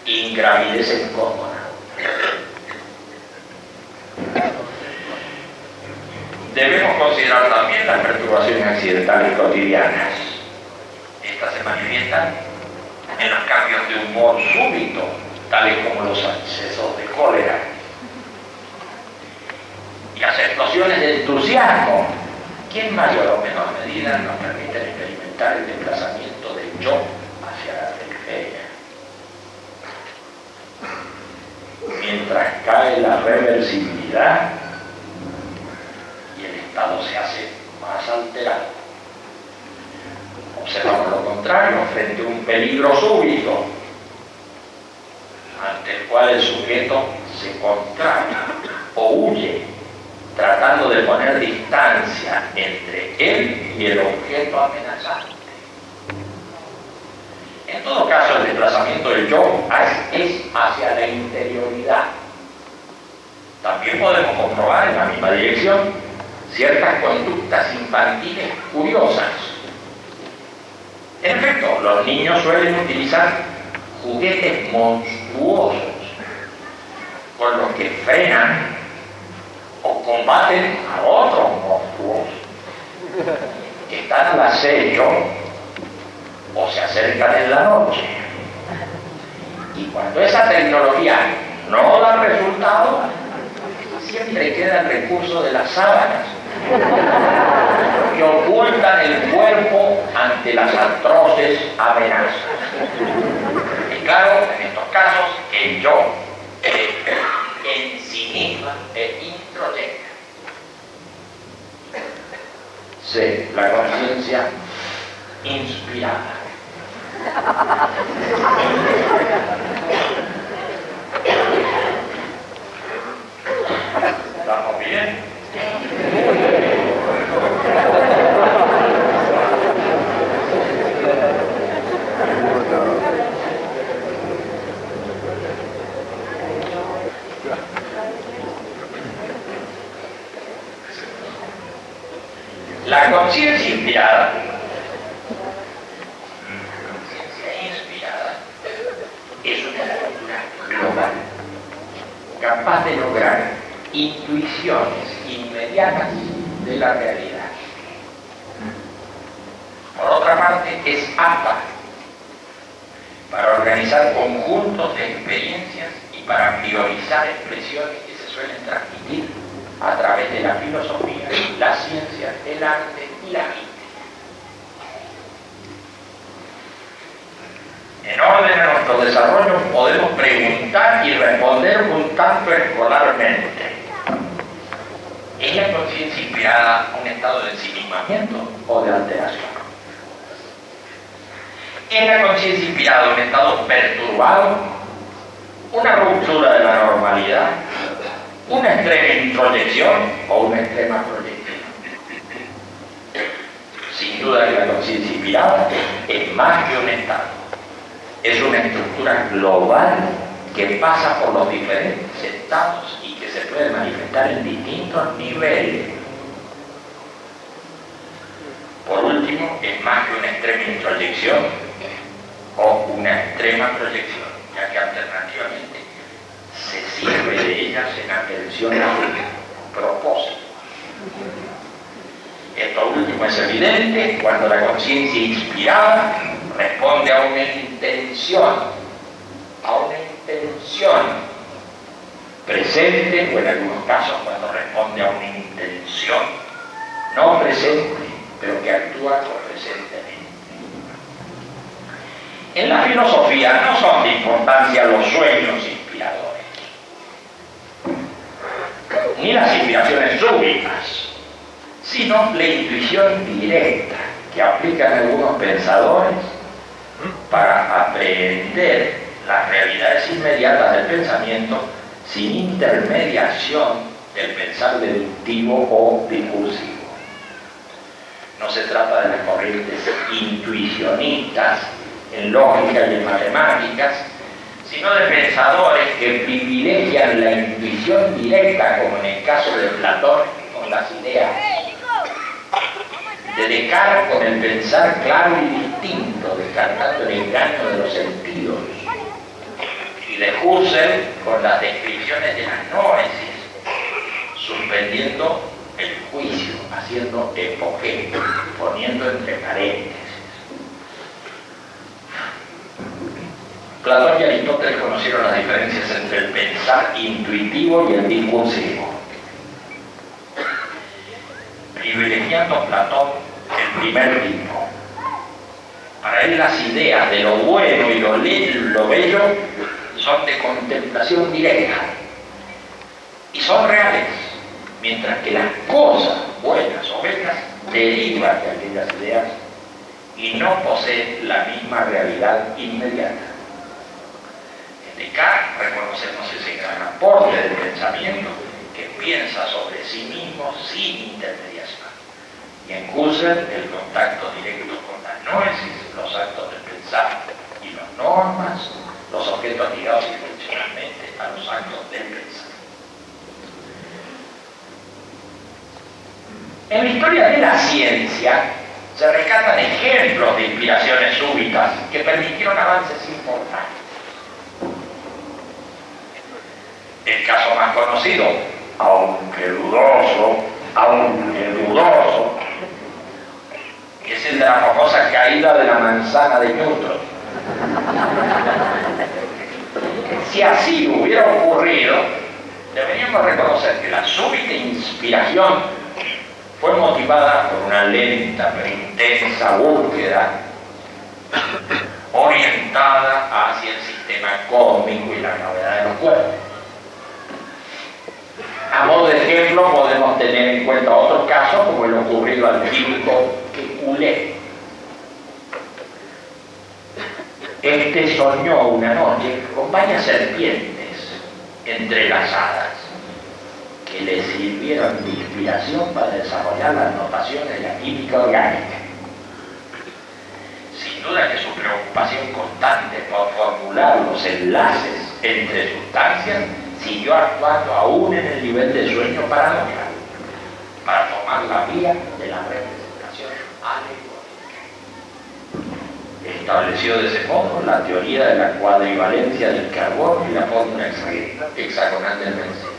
ingravidez incómoda. Debemos considerar también las perturbaciones accidentales cotidianas. Estas se manifiestan en los cambios de humor súbito, tales como los accesos de cólera, y las explosiones de entusiasmo, que en mayor o menor medida nos permiten experimentar el desplazamiento del yo hacia la periferia. Mientras cae la reversibilidad y el estado se hace más alterado. Observamos lo contrario frente a un peligro súbito, ante el cual el sujeto se contrae o huye, tratando de poner distancia entre él y el objeto amenazante. En todo caso, el desplazamiento del yo es hacia la interioridad. También podemos comprobar en la misma dirección ciertas conductas infantiles curiosas. En efecto, los niños suelen utilizar juguetes monstruosos con los que frenan o combaten a otros monstruosos que están al acecho o se acercan en la noche. Y cuando esa tecnología no da resultado, siempre queda el recurso de las sábanas que ocultan el cuerpo ante las atroces amenazas. Y claro, en estos casos, el yo C, la conciencia inspirada. ¿Estamos bien? La conciencia inspirada, es una estructura global, capaz de lograr intuiciones inmediatas de la realidad. Por otra parte, es apta para organizar conjuntos de experiencias y para priorizar expresiones que se suelen transmitir a través de la filosofía, la ciencia, el arte y la mística. En orden a nuestro desarrollo podemos preguntar y responder un tanto escolarmente. ¿Es la conciencia inspirada un estado de ensimismamiento o de alteración? ¿Es la conciencia inspirada un estado perturbado? ¿Una ruptura de la normalidad? ¿Una extrema introyección o una extrema proyección? Sin duda que la conciencia inspirada es más que un estado. Es una estructura global que pasa por los diferentes estados y que se puede manifestar en distintos niveles. Por último, es más que una extrema introyección o una extrema proyección, ya que alternativamente se sirve de ellas en atención a un propósito. Esto último es evidente cuando la conciencia inspirada responde a una intención presente, o en algunos casos cuando responde a una intención no presente, pero que actúa presentemente. En la filosofía no son de importancia los sueños inspiradores, ni las inspiraciones súbitas, sino la intuición directa que aplican algunos pensadores para aprehender las realidades inmediatas del pensamiento sin intermediación del pensar deductivo o discursivo. No se trata de las corrientes intuicionistas en lógica y en matemáticas, sino de pensadores que privilegian la intuición directa, como en el caso de Platón con las ideas, de Descartes con el pensar claro y distinto, descartando el engaño de los sentidos, y de Husserl con las descripciones de las noesis, suspendiendo el juicio, haciendo epoqué, poniendo entre paréntesis. Platón y Aristóteles conocieron las diferencias entre el pensar intuitivo y el discursivo, privilegiando Platón el primer tipo. Para él las ideas de lo bueno y lo bello son de contemplación directa y son reales, mientras que las cosas buenas o bellas derivan de aquellas ideas y no poseen la misma realidad inmediata. En Descartes reconocemos ese gran aporte del pensamiento que piensa sobre sí mismo sin intermediación. Y en Husserl el contacto directo con las noesis, los actos de pensar y las normas, los objetos ligados intencionalmente a los actos del pensar. En la historia de la ciencia se rescatan ejemplos de inspiraciones súbitas que permitieron avances importantes. El caso más conocido, aunque dudoso, es el de la famosa caída de la manzana de Newton. Si así hubiera ocurrido, deberíamos reconocer que la súbita inspiración fue motivada por una lenta pero intensa búsqueda orientada hacia el sistema cósmico y la gravedad de los cuerpos. A modo de ejemplo podemos no tener en cuenta otros casos como el ocurrido al químico Kekulé. Este soñó una noche con varias serpientes entrelazadas que le sirvieron de inspiración para desarrollar las notaciones de la química orgánica. Sin duda que su preocupación constante por formular los enlaces entre sustancias siguió actuando aún en el nivel de sueño paranoico para tomar la vía de la representación alegórica. Estableció de ese modo la teoría de la cuadrivalencia del carbono y la fórmula hexagonal del benceno.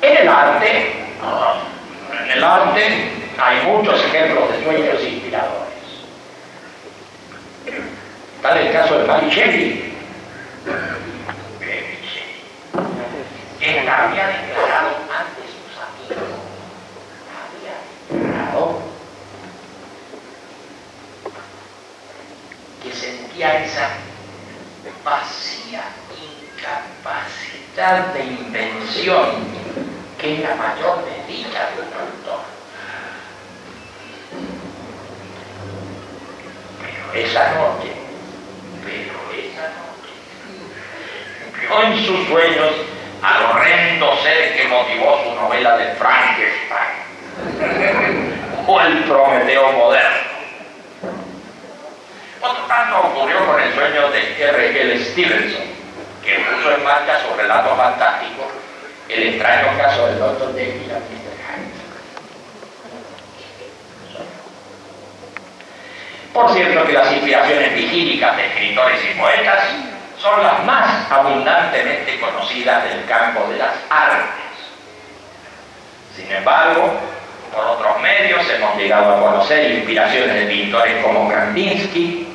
En el arte hay muchos ejemplos de sueños inspiradores. Tal el caso de Mary Shelley. Ella había declarado ante sus amigos, que sentía esa vacía incapacidad de invención que es la mayor desdicha de un autor. Pero esa noche, vio en sus sueños al horrendo ser que motivó su novela de Frankenstein o el Prometeo moderno. Otro tanto ocurrió con el sueño de R.L. Stevenson, que puso en marcha su relato fantástico El extraño caso del Dr. Jekyll y Mr. Hyde. Por cierto que las inspiraciones vigílicas de escritores y poetas son las más abundantemente conocidas del campo de las artes. Sin embargo, por otros medios hemos llegado a conocer inspiraciones de pintores como Kandinsky,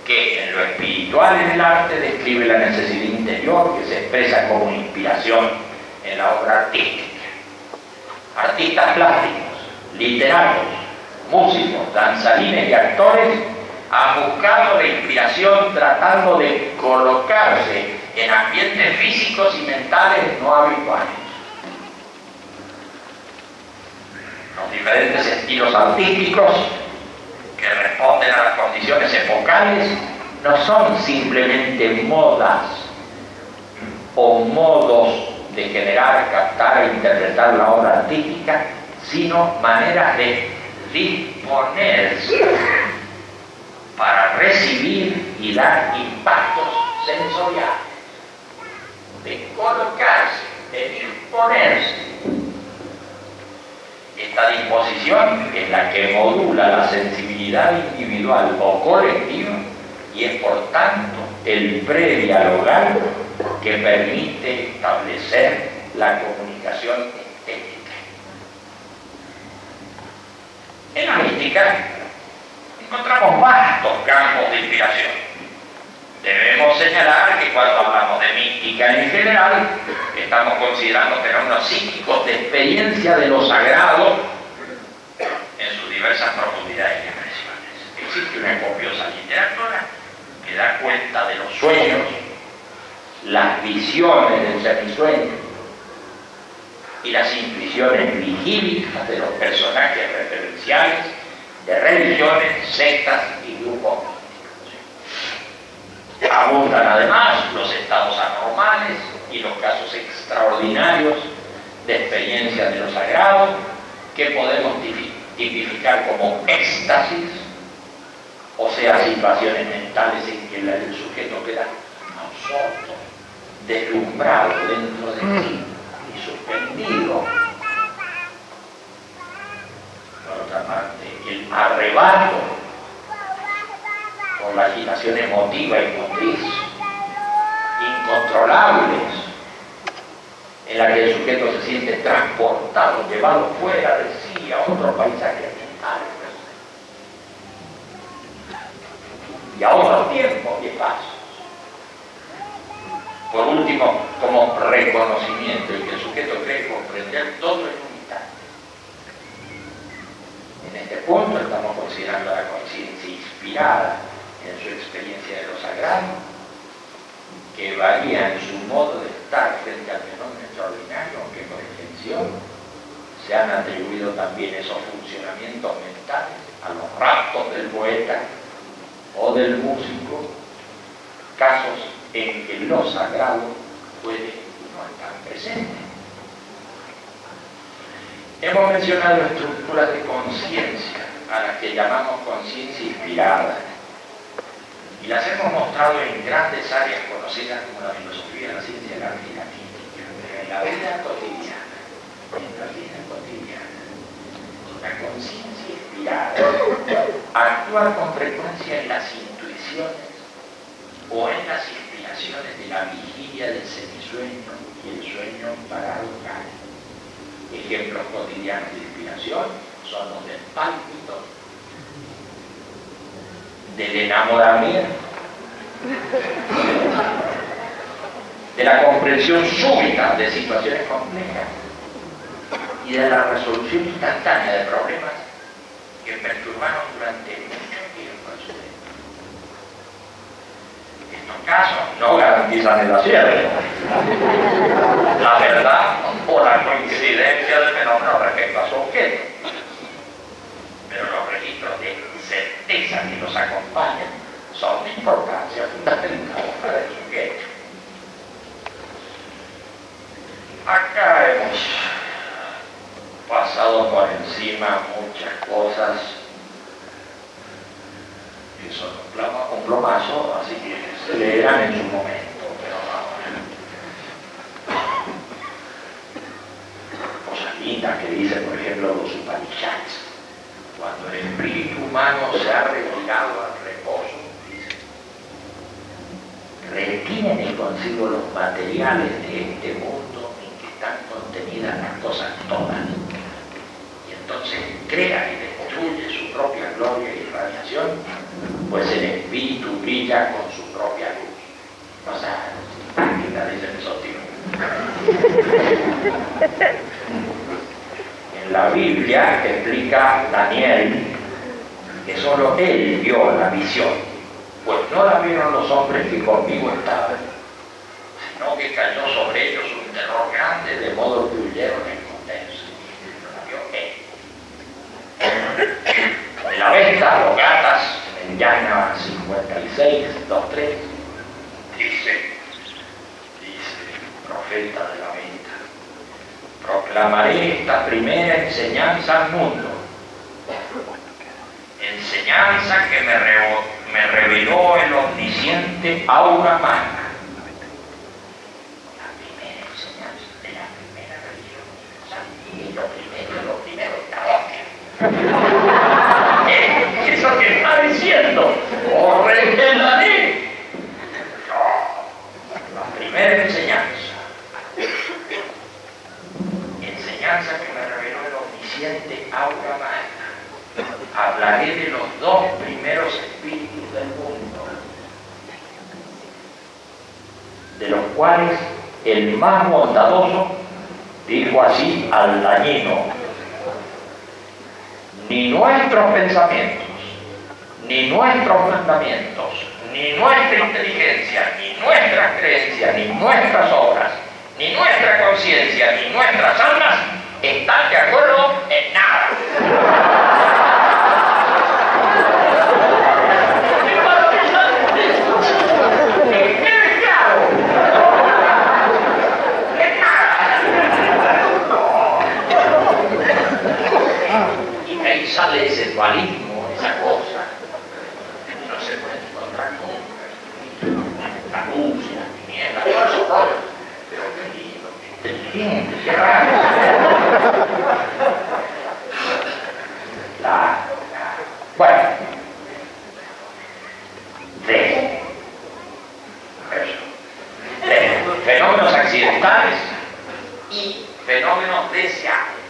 que en lo espiritual en el arte describe la necesidad interior que se expresa como inspiración en la obra artística. Artistas plásticos, literatos, músicos, danzarines y actores han buscado la inspiración tratando de colocarse en ambientes físicos y mentales no habituales. Los diferentes estilos artísticos que responden a las condiciones epocales no son simplemente modas o modos de generar, captar e interpretar la obra artística, sino maneras de disponerse para recibir y dar impactos sensoriales, de colocarse, de disponerse. Esta disposición es la que modula la sensibilidad individual o colectiva y es por tanto el predialogal que permite establecer la comunicación estética. En la mística encontramos vastos campos de inspiración. Debemos señalar que cuando hablamos de mística en general, estamos considerando fenómenos psíquicos de experiencia de lo sagrado en sus diversas profundidades y expresiones. Existe una copiosa literatura que da cuenta de los sueños, las visiones del semisueño y las intuiciones vigílicas de los personajes referenciales de religiones, sectas y grupos. Abundan además los estados anormales y los casos extraordinarios de experiencia de lo sagrado que podemos tipificar como éxtasis, o sea, situaciones mentales en que el sujeto queda absorto, deslumbrado dentro de sí y suspendido. Por otra parte, el arrebato por la agitación emotiva y motriz, incontrolables, en la que el sujeto se siente transportado, llevado fuera de sí a otro paisaje mental y a otro tiempo y espacio. Por último, como reconocimiento y que el sujeto cree comprender todo en un instante. En este punto estamos considerando la conciencia inspirada en su experiencia de lo sagrado, que varía en su modo de estar frente al fenómeno extraordinario, aunque por extensión se han atribuido también esos funcionamientos mentales a los raptos del poeta o del músico, casos en que lo sagrado puede no estar presente. Hemos mencionado estructuras de conciencia, a las que llamamos conciencia inspirada, y las hemos mostrado en grandes áreas conocidas como la filosofía, la ciencia, el arte y la física. Pero en la vida cotidiana, la conciencia inspirada actúa con frecuencia en las intuiciones o en las inspiraciones de la vigilia del semisueño y el sueño paradoxal. Ejemplos cotidianos de inspiración son los del pálpito, del enamoramiento, de la comprensión súbita de situaciones complejas y de la resolución instantánea de problemas que perturbaron durante mucho tiempo a su vida. Estos casos no garantizan el acierto, la verdad o la coincidencia del fenómeno respecto a su objeto, pero los registros de certeza que los acompañan son de importancia fundamental para el sujeto. Acá hemos pasado por encima muchas cosas que son un plomazo, así que se leerán en su momento, pero ahora. Cosas lindas que dicen, por ejemplo, los Upanishads. Cuando el espíritu humano se ha retirado al reposo, dice, retiene consigo los materiales de este mundo en que están contenidas las cosas todas. Y entonces crea y destruye su propia gloria y radiación, pues el espíritu brilla con su propia luz. Cosa práctica, dicen esos tipos. En la Biblia explica Daniel que solo él vio la visión, pues no la vieron los hombres que conmigo estaban, sino que cayó sobre ellos un terror grande, de modo que huyeron a esconderse. La vio él. De la Vesta, los Gatas, en Llana 56, 2-3, dice, profeta de la Vesta: proclamaré esta primera enseñanza al mundo, enseñanza que me reveló el omnisciente Aura Magna. La primera enseñanza de la primera religión universal, y lo primero está hostia. Eso que está diciendo, os revelaré. No, la primera enseñanza que me reveló el omnisciente Aura Magna. Hablaré de los dos primeros espíritus del mundo, de los cuales el más bondadoso dijo así al dañino: ni nuestros pensamientos, ni nuestros mandamientos, ni nuestra inteligencia, ni nuestras creencias, ni nuestras obras, ni nuestra conciencia, ni nuestras almas están de acuerdo en nada. ¿Que quede claro? En nada. Y de ahí sale ese dualismo, esa cosa. No se puede encontrar nunca. La luz y la tiniebla, todo eso todo. Pero qué lindo, qué inteligente, qué raro. Bueno, de fenómenos accidentales y fenómenos deseables.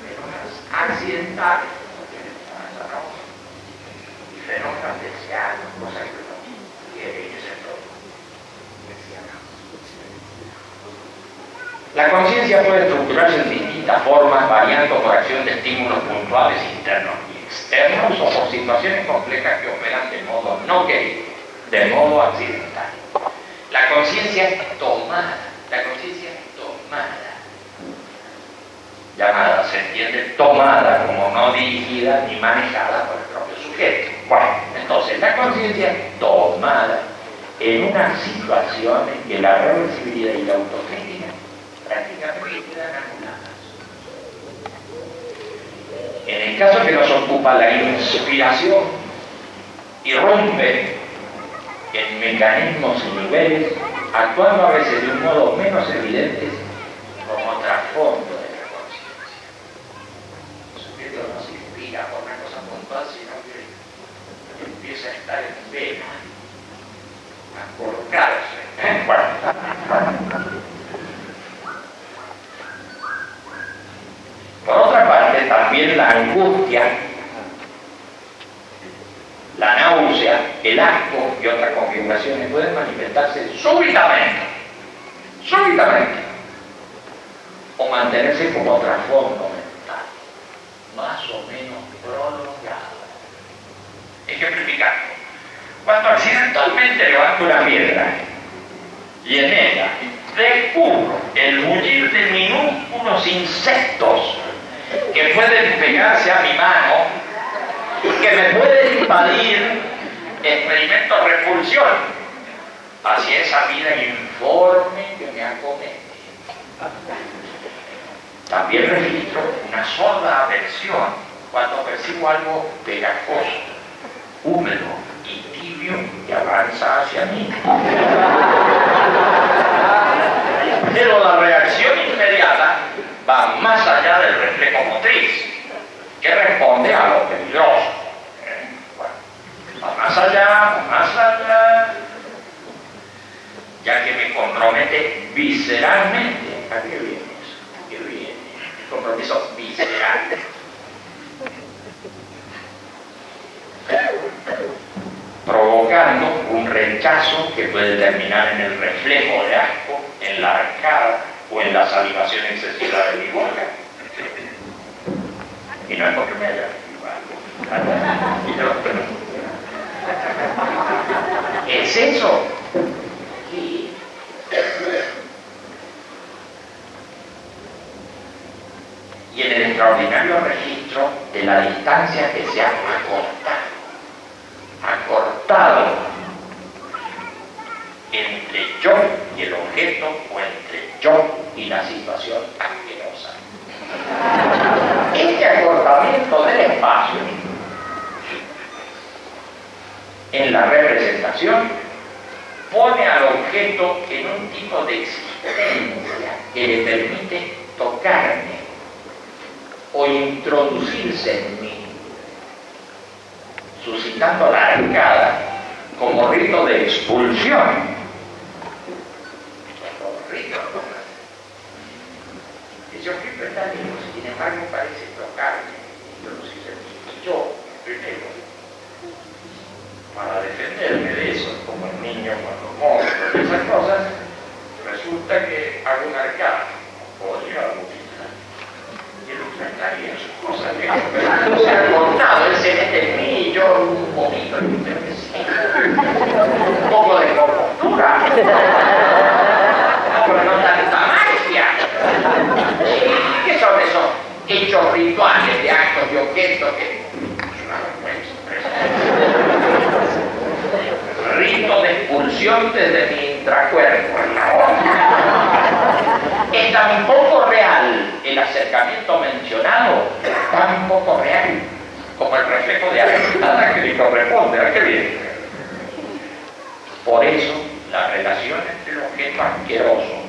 Fenómenos accidentales y fenómenos deseables, cosas que no quiere que se La conciencia puede estructurarse en distintas formas, variando por acción de estímulos puntuales internos y externos o por situaciones complejas que operan de modo no querido, de modo accidental. La conciencia es tomada, la conciencia es tomada. Llamada, se entiende, tomada como no dirigida ni manejada por el propio sujeto. Bueno, entonces la conciencia es tomada en una situación en que la reversibilidad y la autocrítica prácticamente quedan anuladas. En el caso que nos ocupa, la inspiración irrumpe en mecanismos y niveles, actuando a veces de un modo menos evidente como trasfondo de la conciencia. El sujeto no se inspira por una cosa puntual, sino que empieza a estar en vena, a colocarse. Por otra parte, también la angustia, la náusea, el asco y otras configuraciones pueden manifestarse súbitamente, o mantenerse como trasfondo mental, más o menos prolongado. Ejemplificando, cuando accidentalmente levanto una piedra y en ella descubro el bullir de minúsculos insectos que pueden pegarse a mi mano y que me pueden invadir, experimento repulsión hacia esa vida informe que me acomete. También registro una sorda aversión cuando percibo algo pegajoso, húmedo y tibio que avanza hacia mí. Pero la reacción inmediata va más allá del reflejo motriz, que responde a lo peligroso. Bueno, va más allá, ya que me compromete visceralmente. ¿A qué viene eso? ¿Qué viene? El compromiso visceral. Provocando un rechazo que puede terminar en el reflejo de asco, en la arcada o en la salivación excesiva de mi boca. Y no es porque me haya ¿es eso? Sí. Y en el extraordinario registro de la distancia que se ha acortado entre yo y el objeto o entre yo y la situación asquerosa. Este acortamiento del espacio en la representación pone al objeto en un tipo de existencia que le permite tocarme o introducirse en mí, suscitando la arcada como rito de expulsión. Ese objeto está lejos, sin embargo parece tocarme, introducirse en mí. Y yo, primero, para defenderme de eso, como el niño cuando monstruos y esas cosas, resulta que hago una arcada, o llegar a vomitar. Y el otro está ahí en sus cosas, pero no se ha cortado, él se mete en mí y yo un vomito y un poco de compostura. Pero no tanta magia. ¿Qué son esos hechos rituales de actos y objetos que es una vergüenza? Rito de expulsión desde mi intracuerpo. Es tan poco real el acercamiento mencionado, tan poco real como el reflejo de arcada que le corresponde. ¿A qué viene? Por eso, la relación entre el objeto asqueroso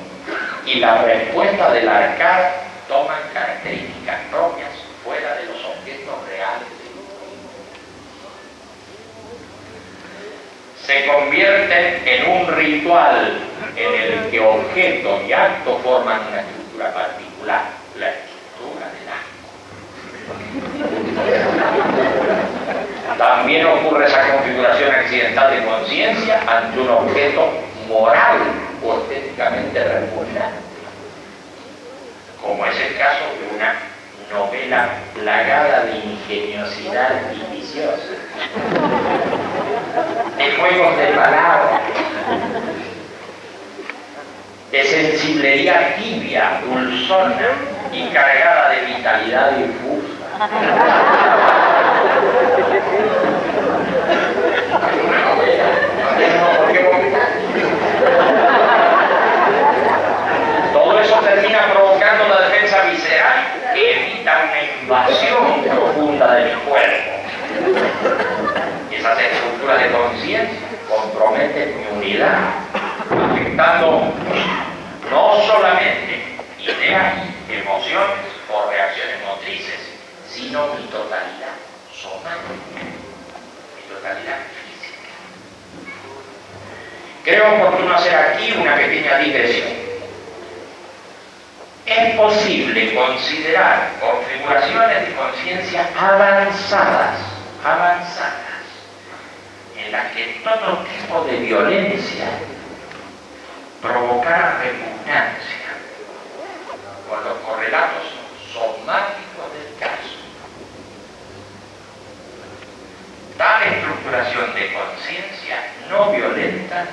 y la respuesta de la arcada toman características propias fuera de los objetos reales. Se convierten en un ritual en el que objeto y acto forman una estructura particular, la estructura del acto. También ocurre esa configuración accidental de conciencia ante un objeto moral o estéticamente repugnante, como es el caso de una novela plagada de ingeniosidad artificiosa, de juegos de palabras, de sensiblería tibia, dulzona y cargada de vitalidad difusa. Una novela, no tenemos por qué vomitar. Todo eso termina provocando una defensa visceral que evita una invasión profunda de mi cuerpo. Esas estructuras de conciencia comprometen mi unidad, afectando no solamente ideas, emociones o reacciones motrices, sino mi totalidad somática, mi totalidad física. Creo oportuno hacer aquí una pequeña digresión. Es posible considerar configuraciones de conciencia avanzadas, en las que todo tipo de violencia provocara repugnancia con los correlatos somáticos del caso. Tal estructuración de conciencia no violenta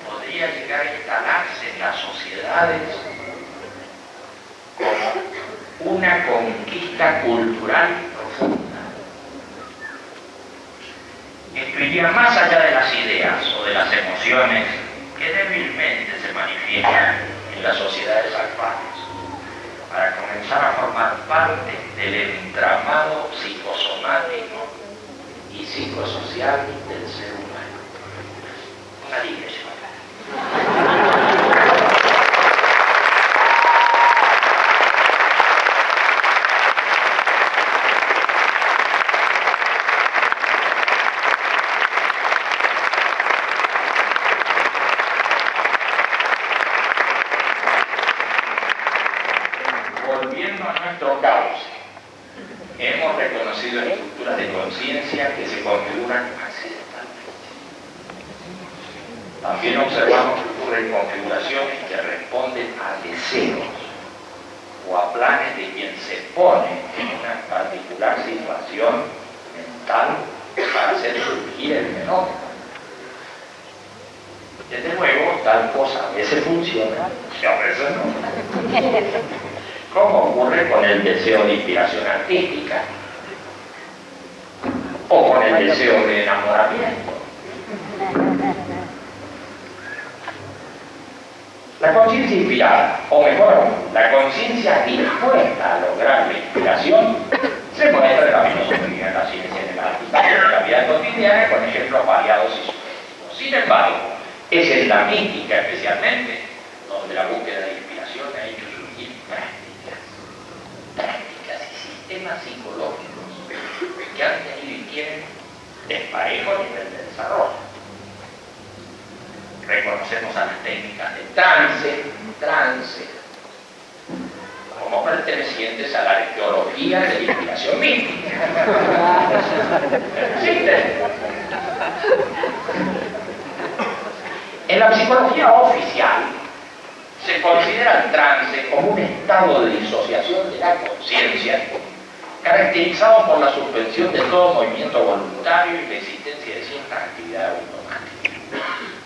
podría llegar a instalarse en las sociedades como una conquista cultural profunda. Esto iría más allá de las ideas o de las emociones que débilmente se manifiestan en las sociedades actuales, para comenzar a formar parte del entramado psicosomático y psicosocial del ser humano. Una digresión. Volviendo a nuestro cauce, hemos reconocido estructuras de conciencia que se configuran accidentalmente. También observamos que ocurren configuraciones que responden a deseos o a planes de quien se pone en una particular situación mental para hacer surgir el fenómeno. Desde luego, tal cosa a veces funciona y a veces no. Como ocurre con el deseo de inspiración artística o con el deseo de enamoramiento. La conciencia inspirada, o mejor aún, la conciencia dispuesta a lograr la inspiración, se muestra en la filosofía, en la ciencia, en el arte, en la vida cotidiana, con ejemplos variados y sucesivos. Sin embargo, es en la mística especialmente donde la búsqueda de inspiración ha hecho surgir prácticas y sistemas psicológicos que han tenido y tienen desparejo nivel de desarrollo. Reconocemos a las técnicas de trance, como pertenecientes a la arqueología de la inspiración mística. ¿Existen? En la psicología oficial se considera el trance como un estado de disociación de la conciencia caracterizado por la suspensión de todo movimiento voluntario y la existencia de cierta actividad automática.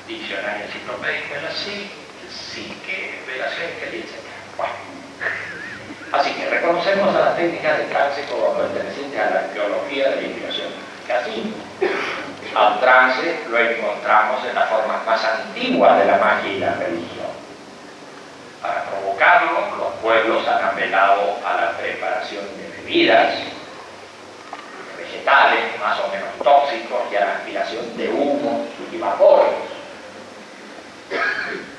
Diccionario enciclopédico es así, psique, velación, etc. Bueno. Así que reconocemos a las técnicas de trance como pertenecientes a la arqueología de la inspiración. Así, al trance lo encontramos en las formas más antiguas de la magia y la religión. Para provocarlo, los pueblos han apelado a la preparación de bebidas, vegetales más o menos tóxicos y a la aspiración de humos y vapores.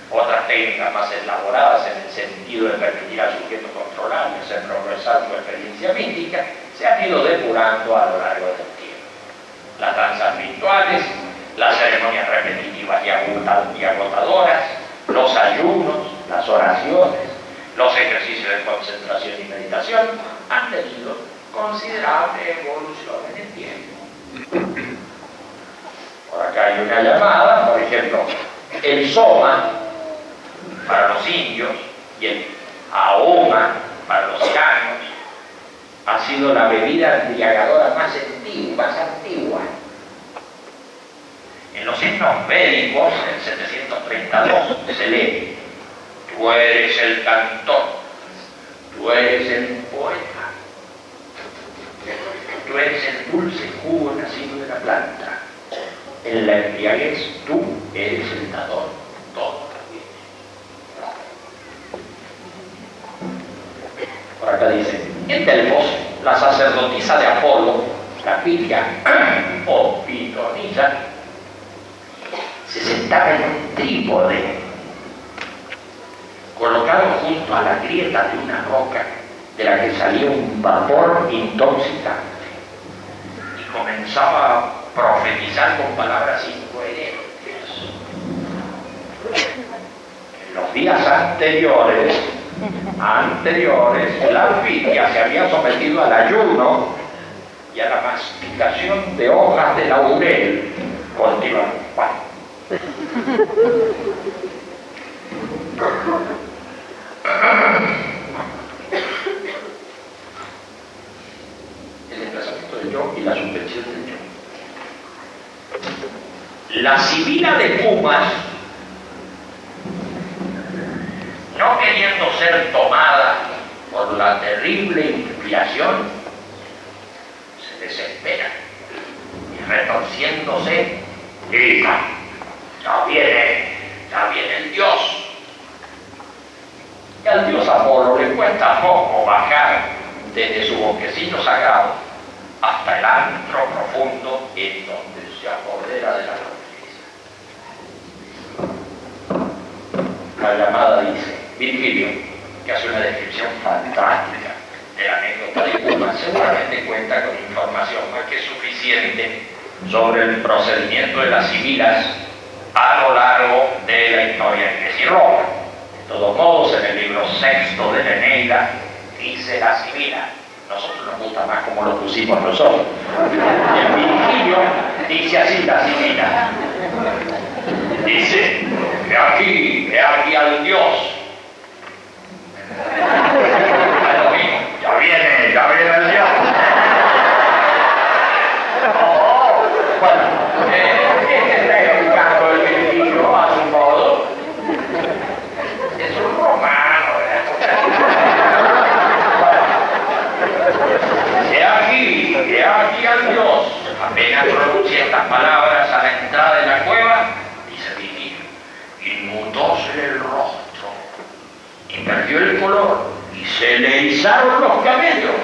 Otras técnicas más elaboradas en el sentido de permitir al sujeto controlar y hacer progresar su experiencia mística se han ido depurando a lo largo del tiempo. Las danzas rituales, las ceremonias repetitivas y agotadoras, los ayunos, las oraciones, los ejercicios de concentración y meditación han tenido considerable evolución en el tiempo. Por acá hay una llamada, por ejemplo, el soma para los indios y el ahoma para los iranos ha sido la bebida embriagadora más antigua. En los himnos védicos, en 732, se lee: tú eres el cantor, tú eres el poeta, tú eres el dulce jugo nacido de la planta. En la embriaguez tú eres el dador, todo también. Por acá dice: en Delfos, la sacerdotisa de Apolo, la Pitia o Pitonisa, se sentaba en un trípode colocado junto a la grieta de una roca de la que salía un vapor intoxicante, y comenzaba a profetizar con palabras incoherentes. En los días anteriores, la Pitia se había sometido al ayuno y a la masticación de hojas de laurel continuamente. El desplazamiento del yo y la suspensión del yo. La sibila de Pumas, no queriendo ser tomada por la terrible inspiración, se desespera y, retorciéndose, grita: ya viene el Dios. Y al dios Apolo le cuesta poco bajar desde su bosquecillo sagrado hasta el antro profundo en donde se apodera de la naturaleza. La llamada dice: Virgilio, que hace una descripción fantástica de la anécdota de Pumas, seguramente cuenta con información más que suficiente sobre el procedimiento de las sibilas a lo largo de la historia de Grecia y Roma. De todos modos, en el libro sexto de la Eneida dice la sibila. Nosotros nos gusta más como lo pusimos nosotros. En Virgilio dice así la sibila. Dice: he aquí al Dios. Es lo mismo. Ya viene el Dios. Bueno, está explicando el Virgilio a su modo. Es un romano, ¿verdad? He aquí al Dios. Apenas pronuncia estas palabras a la entrada de la cueva, dice Virgilio, inmutóse el rostro y perdió el color y se le izaron los cabellos,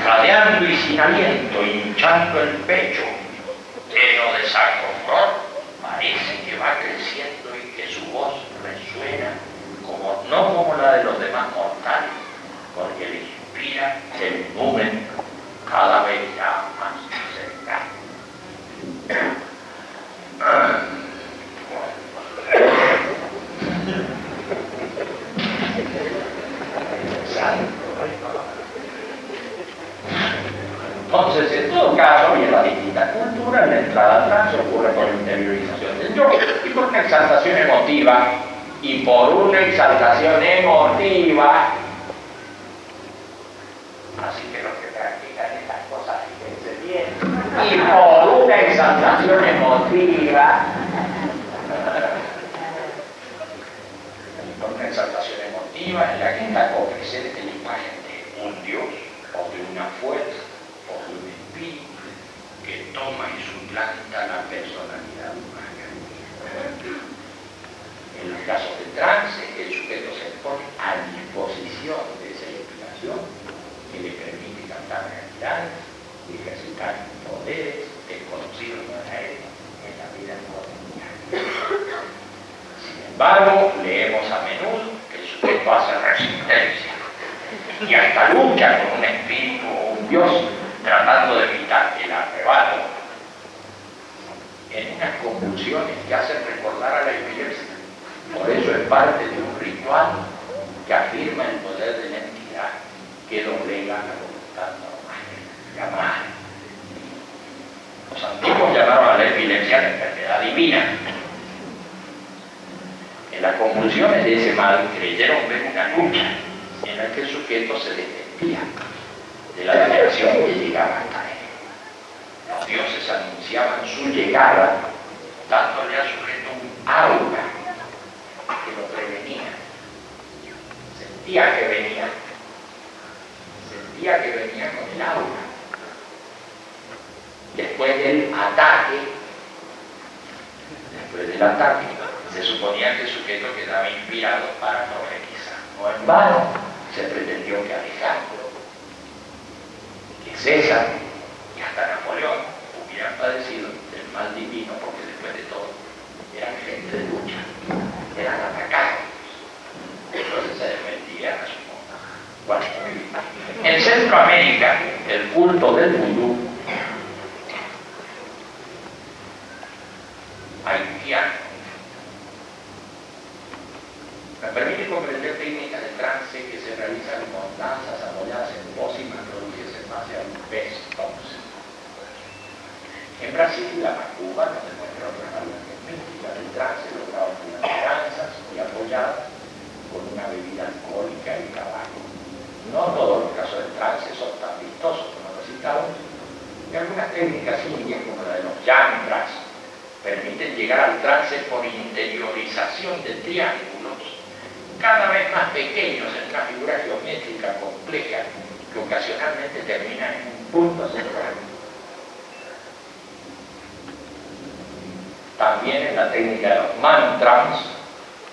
jadeando y sin aliento, hinchando el pecho, lleno de sacro-flor. Parece que va creciendo y que su voz resuena no como la de los demás mortales, porque le inspira el numen cada vez ya más cercano. Entonces, en todo caso, y en la distinta cultura, la entrada atrás ocurre por interiorización del yo y por una exaltación emotiva. Y por una exaltación emotiva, así que los que practican estas cosas, fíjense bien, y por una exaltación emotiva, en la que está presente la imagen de un Dios, o de una fuerza, o de un espíritu, que toma y suplanta la personalidad humana. En los casos de trance, el sujeto se pone a disposición de esa inspiración que le permite captar realidades y ejercitar poderes desconocidos para él en la vida cotidiana. Sin embargo, leemos a menudo que el sujeto hace resistencia y hasta lucha con un espíritu o un Dios tratando de evitar el arrebato en unas convulsiones que hacen recordar a la epilepsia. Por eso es parte de un ritual que afirma el poder de la entidad que doblega la voluntad normal. Los antiguos llamaron a la epilepsia la enfermedad divina. En las convulsiones de ese mal creyeron ver una lucha en la que el sujeto se desvestía de la liberación que llegaba hasta él. Los dioses anunciaban su llegada, dándole al sujeto un aura que lo prevenía. Sentía que venía con el aura. Después del ataque, se suponía que el sujeto quedaba inspirado para profetizar. No en vano se pretendió que Alejandro, que César y hasta Napoleón hubieran padecido del mal divino, porque después de todo eran gente de lucha, eran atacados. Entonces se defendían a su modo. Bueno, en Centroamérica, el culto del vudú haitiano me permite comprender técnicas de trance que se realizan con danzas apoyadas en pócimas producidas en base a un pez-tox. En Brasil, la macumba nos demuestra otras variantes místicas del trance logradas mediante danzas y apoyadas con una bebida alcohólica y tabaco. No todos los casos de trance son tan vistosos como los citados, y algunas técnicas indias, como la de los yantras, permiten llegar al trance por interiorización de triángulos cada vez más pequeños en una figura geométrica compleja que ocasionalmente termina en un punto central. También en la técnica de los mantras,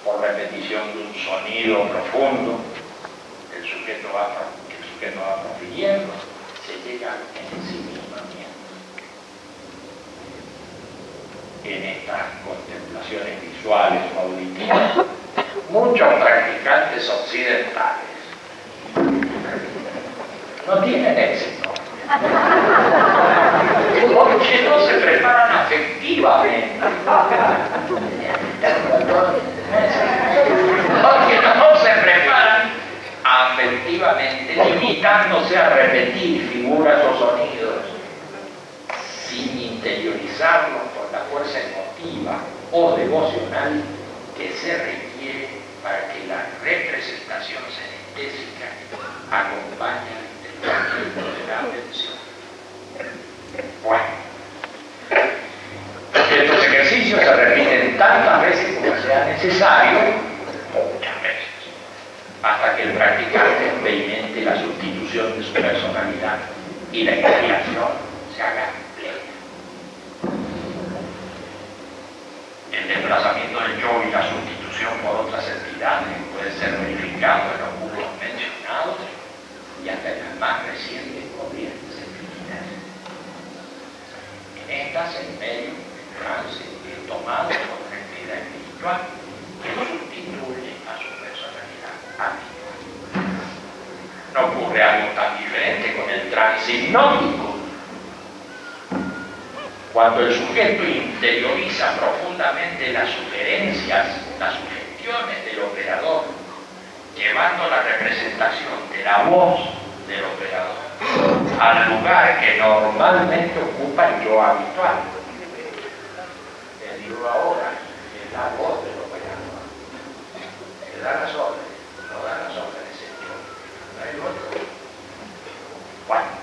por repetición de un sonido profundo, el sujeto va profiriendo, se llega al ensimismamiento. En estas contemplaciones visuales o auditivas, muchos practicantes occidentales no tienen éxito porque no se preparan afectivamente, limitándose a repetir figuras o sonidos sin interiorizarlos por la fuerza emotiva o devocional que se requiere para que la representación senestésica acompañe el entendimiento de la atención. Bueno, estos ejercicios se repiten tantas veces como sea necesario, o muchas veces, hasta que el practicante experimente la sustitución de su personalidad y la inspiración se haga plena. El desplazamiento del yo y la sustitución por otras entidades puede ser verificado en los mundos mencionados y hasta en las más recientes corrientes espirituales. En estas, en medio del trance es tomado por una entidad espiritual que sustituye a su personalidad habitual. No ocurre algo tan diferente con el trance hipnótico. Cuando el sujeto interioriza profundamente las sugerencias, las sugestiones del operador, llevando la representación de la voz del operador al lugar que normalmente ocupa el yo habitual. Le digo ahora, es la voz del operador. Le da las órdenes, no da las órdenes el yo. ¿No hay otro? Bueno.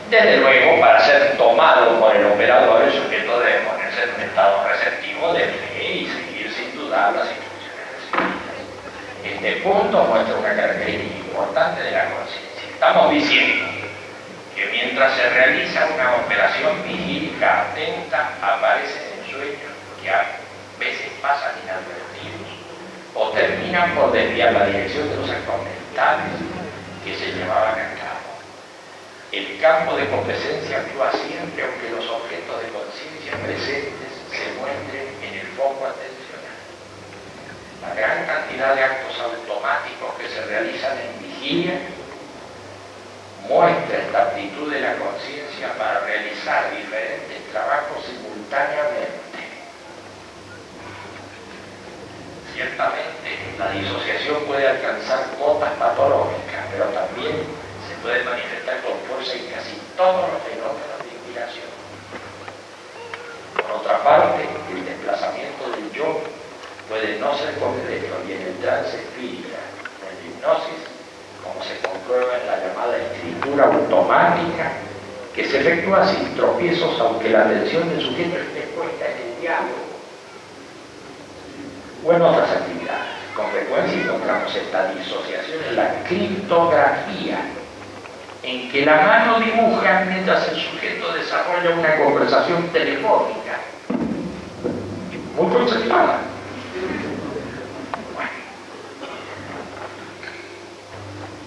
Desde luego, para ser tomado por el operador, el sujeto debe ponerse en un estado receptivo de fe y seguir sin dudar las instrucciones recibidas. Este punto muestra una característica importante de la conciencia. Estamos diciendo que mientras se realiza una operación vigílica atenta, aparecen en sueños que a veces pasan inadvertidos o terminan por desviar la dirección de los actos mentales que se llevaban a cabo. El campo de complacencia actúa siempre aunque los objetos de conciencia presentes se muestren en el foco atencional. La gran cantidad de actos automáticos que se realizan en vigilia muestra esta aptitud de la conciencia para realizar diferentes trabajos simultáneamente. Ciertamente, la disociación puede alcanzar cotas patológicas, pero también se puede manifestar con fuerza en casi todos los fenómenos de inspiración. Por otra parte, el desplazamiento del yo puede no ser concreto y en el trance espírita, en la hipnosis, como se comprueba en la llamada escritura se efectúa sin tropiezos, aunque la atención del sujeto esté puesta en el diálogo o en otras actividades. Con frecuencia encontramos esta disociación en la criptografía, en que la mano dibuja mientras el sujeto desarrolla una conversación telefónica muy concentrada. Bueno,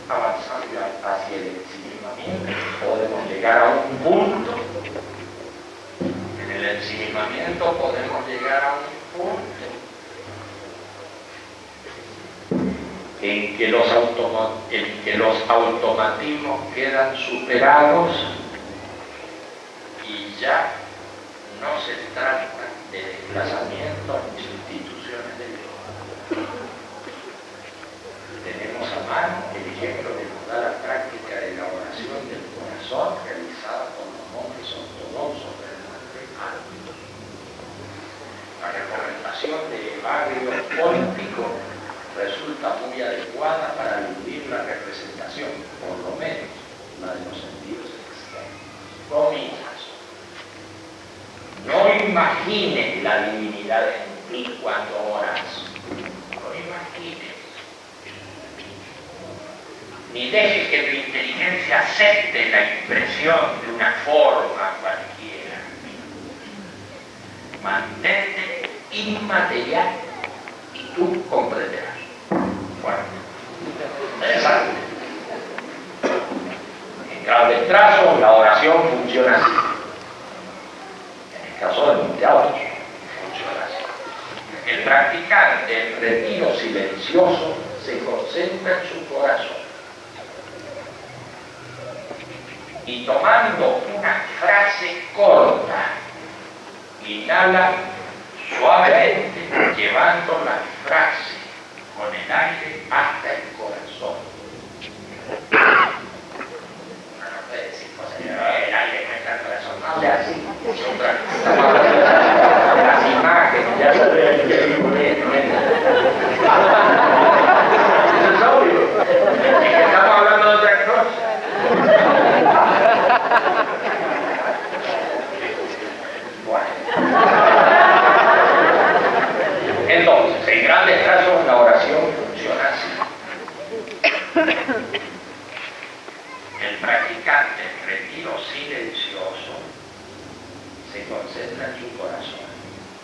avanzando hacia el ensimismamiento, podemos llegar a un punto. En el ensimismamiento podemos llegar a un punto en que los automatismos quedan superados y ya no se trata de desplazamientos ni sustituciones de Dios. Tenemos a mano el ejemplo que nos da la práctica de la oración del corazón realizada por los monjes ortodoxos del Monte Carmelo. La recomendación de Evagrio Póntico resulta muy adecuada para aludir la representación, por lo menos la de los sentidos externos. Comillas. No imagines la divinidad en ti cuando oras. No imagines. Ni dejes que tu inteligencia acepte la impresión de una forma cualquiera. Mantente inmaterial y tú comprenderás. Bueno, exacto. En grandes trazos, la oración funciona así. En el caso del Monteados, funciona así. El practicante en retiro silencioso se concentra en su corazón y tomando una frase corta, inhala suavemente, llevando la frase con el aire hasta el corazón. Uno no puede decir cosas de el aire no entra al corazón, no sea así. Las imágenes, ya se ve el eso es obvio. Es que estamos hablando de otra cosa. Entonces, en grandes trazos, la oración funciona así. El practicante en retiro silencioso se concentra en su corazón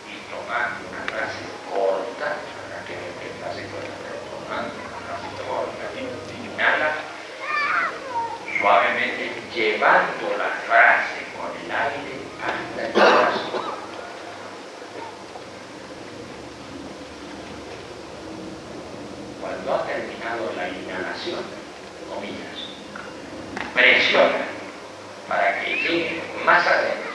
y tomando una frase corta, para que no quede frase corta, pero tomando una frase corta, inhala suavemente, llevando la frase con el aire hasta el corazón. Cuando ha terminado la inhalación, comillas, presiona para que llegue más adentro.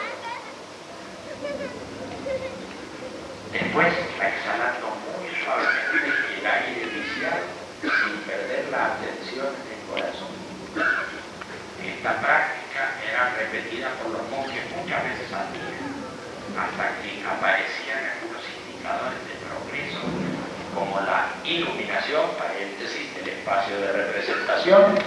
Después va exhalando muy suavemente el aire inicial sin perder la atención del corazón. Esta práctica era repetida por los monjes muchas veces al día, hasta que aparecían algunos indicadores de progreso, como la iluminación, paréntesis, del espacio de representación.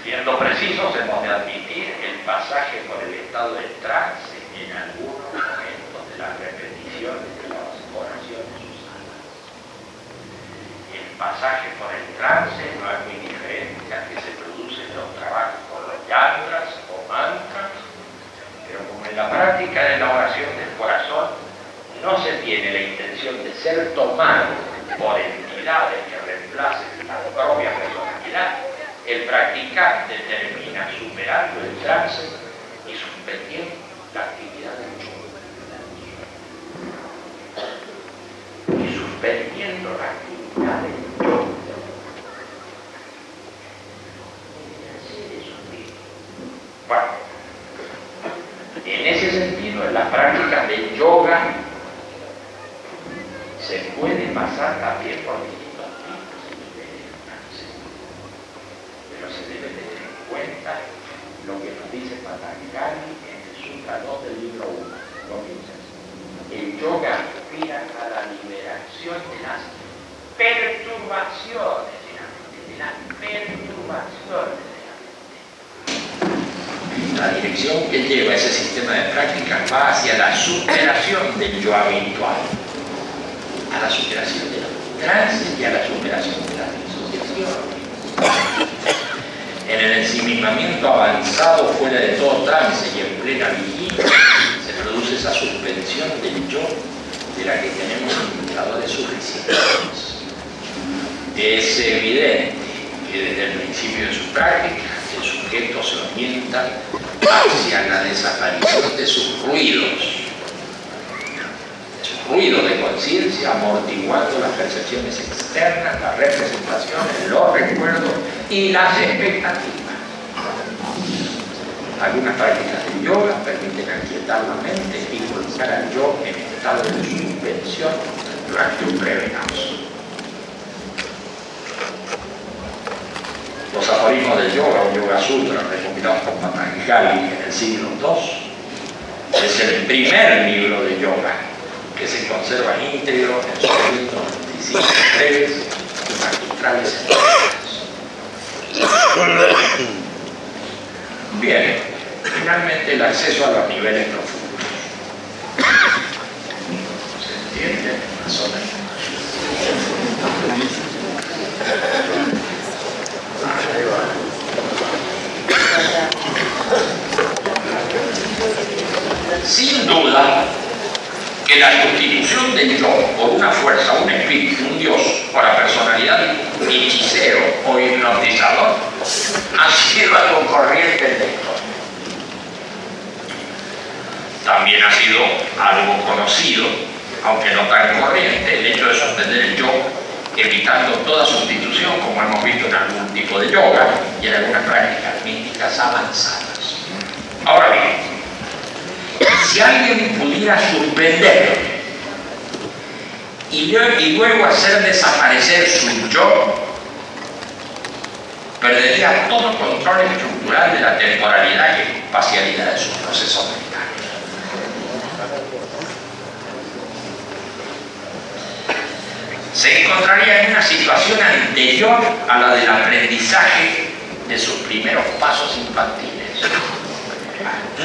Siendo precisos, hemos de admitir el pasaje por el estado de trance en algunos momentos de las repeticiones de las oraciones usadas. El pasaje por el trance no es muy diferente al que se produce en los trabajos con los yantras o mantras, pero como en la práctica de la oración del corazón no se tiene la intención de ser tomado por entidades que reemplacen la propia personalidad, el practicante termina superando el trance y suspendiendo la actividad del yo. Y suspendiendo la actividad del yo. Bueno, en ese sentido, en la práctica del yoga, se puede pasar también por distintos tipos de niveles de trance, pero se debe tener en cuenta lo que nos dice Patanjali en el Sutra 2 del libro 1. El yoga aspira a la liberación de las perturbaciones de la mente, de las perturbaciones de la la dirección que lleva ese sistema de prácticas va hacia la superación del yo habitual, a la superación de los trances y a la superación de las disociaciones. En el ensimismamiento avanzado fuera de todo trance y en plena vigilia se produce esa suspensión del yo de la que tenemos indicadores suficientes. Es evidente que desde el principio de su práctica el sujeto se orienta hacia la desaparición de sus ruidos de conciencia, amortiguando las percepciones externas, las representaciones, los recuerdos y las expectativas. Algunas prácticas de yoga permiten aquietar la mente y colocar al yo en estado de suspensión durante un breve lapso. Los aforismos del yoga o yoga sutra recopilados por Patanjali en el siglo II es el primer libro de yoga que se conserva íntegro en sus 195 breves y magistrales enseñanzas. Bien, finalmente el acceso a los niveles profundos. ¿Se entiende? Más o menos. Sin duda que la sustitución del yo por una fuerza, un espíritu, un dios, por la personalidad hechicero o hipnotizador ha sido algo corriente en la historia. También ha sido algo conocido, aunque no tan corriente, el hecho de sostener el yo evitando toda sustitución, como hemos visto en algún tipo de yoga y en algunas prácticas místicas avanzadas. Ahora bien, si alguien pudiera suspender y luego hacer desaparecer su yo, perdería todo control estructural de la temporalidad y espacialidad de sus procesos mentales. Se encontraría en una situación anterior a la del aprendizaje de sus primeros pasos infantiles.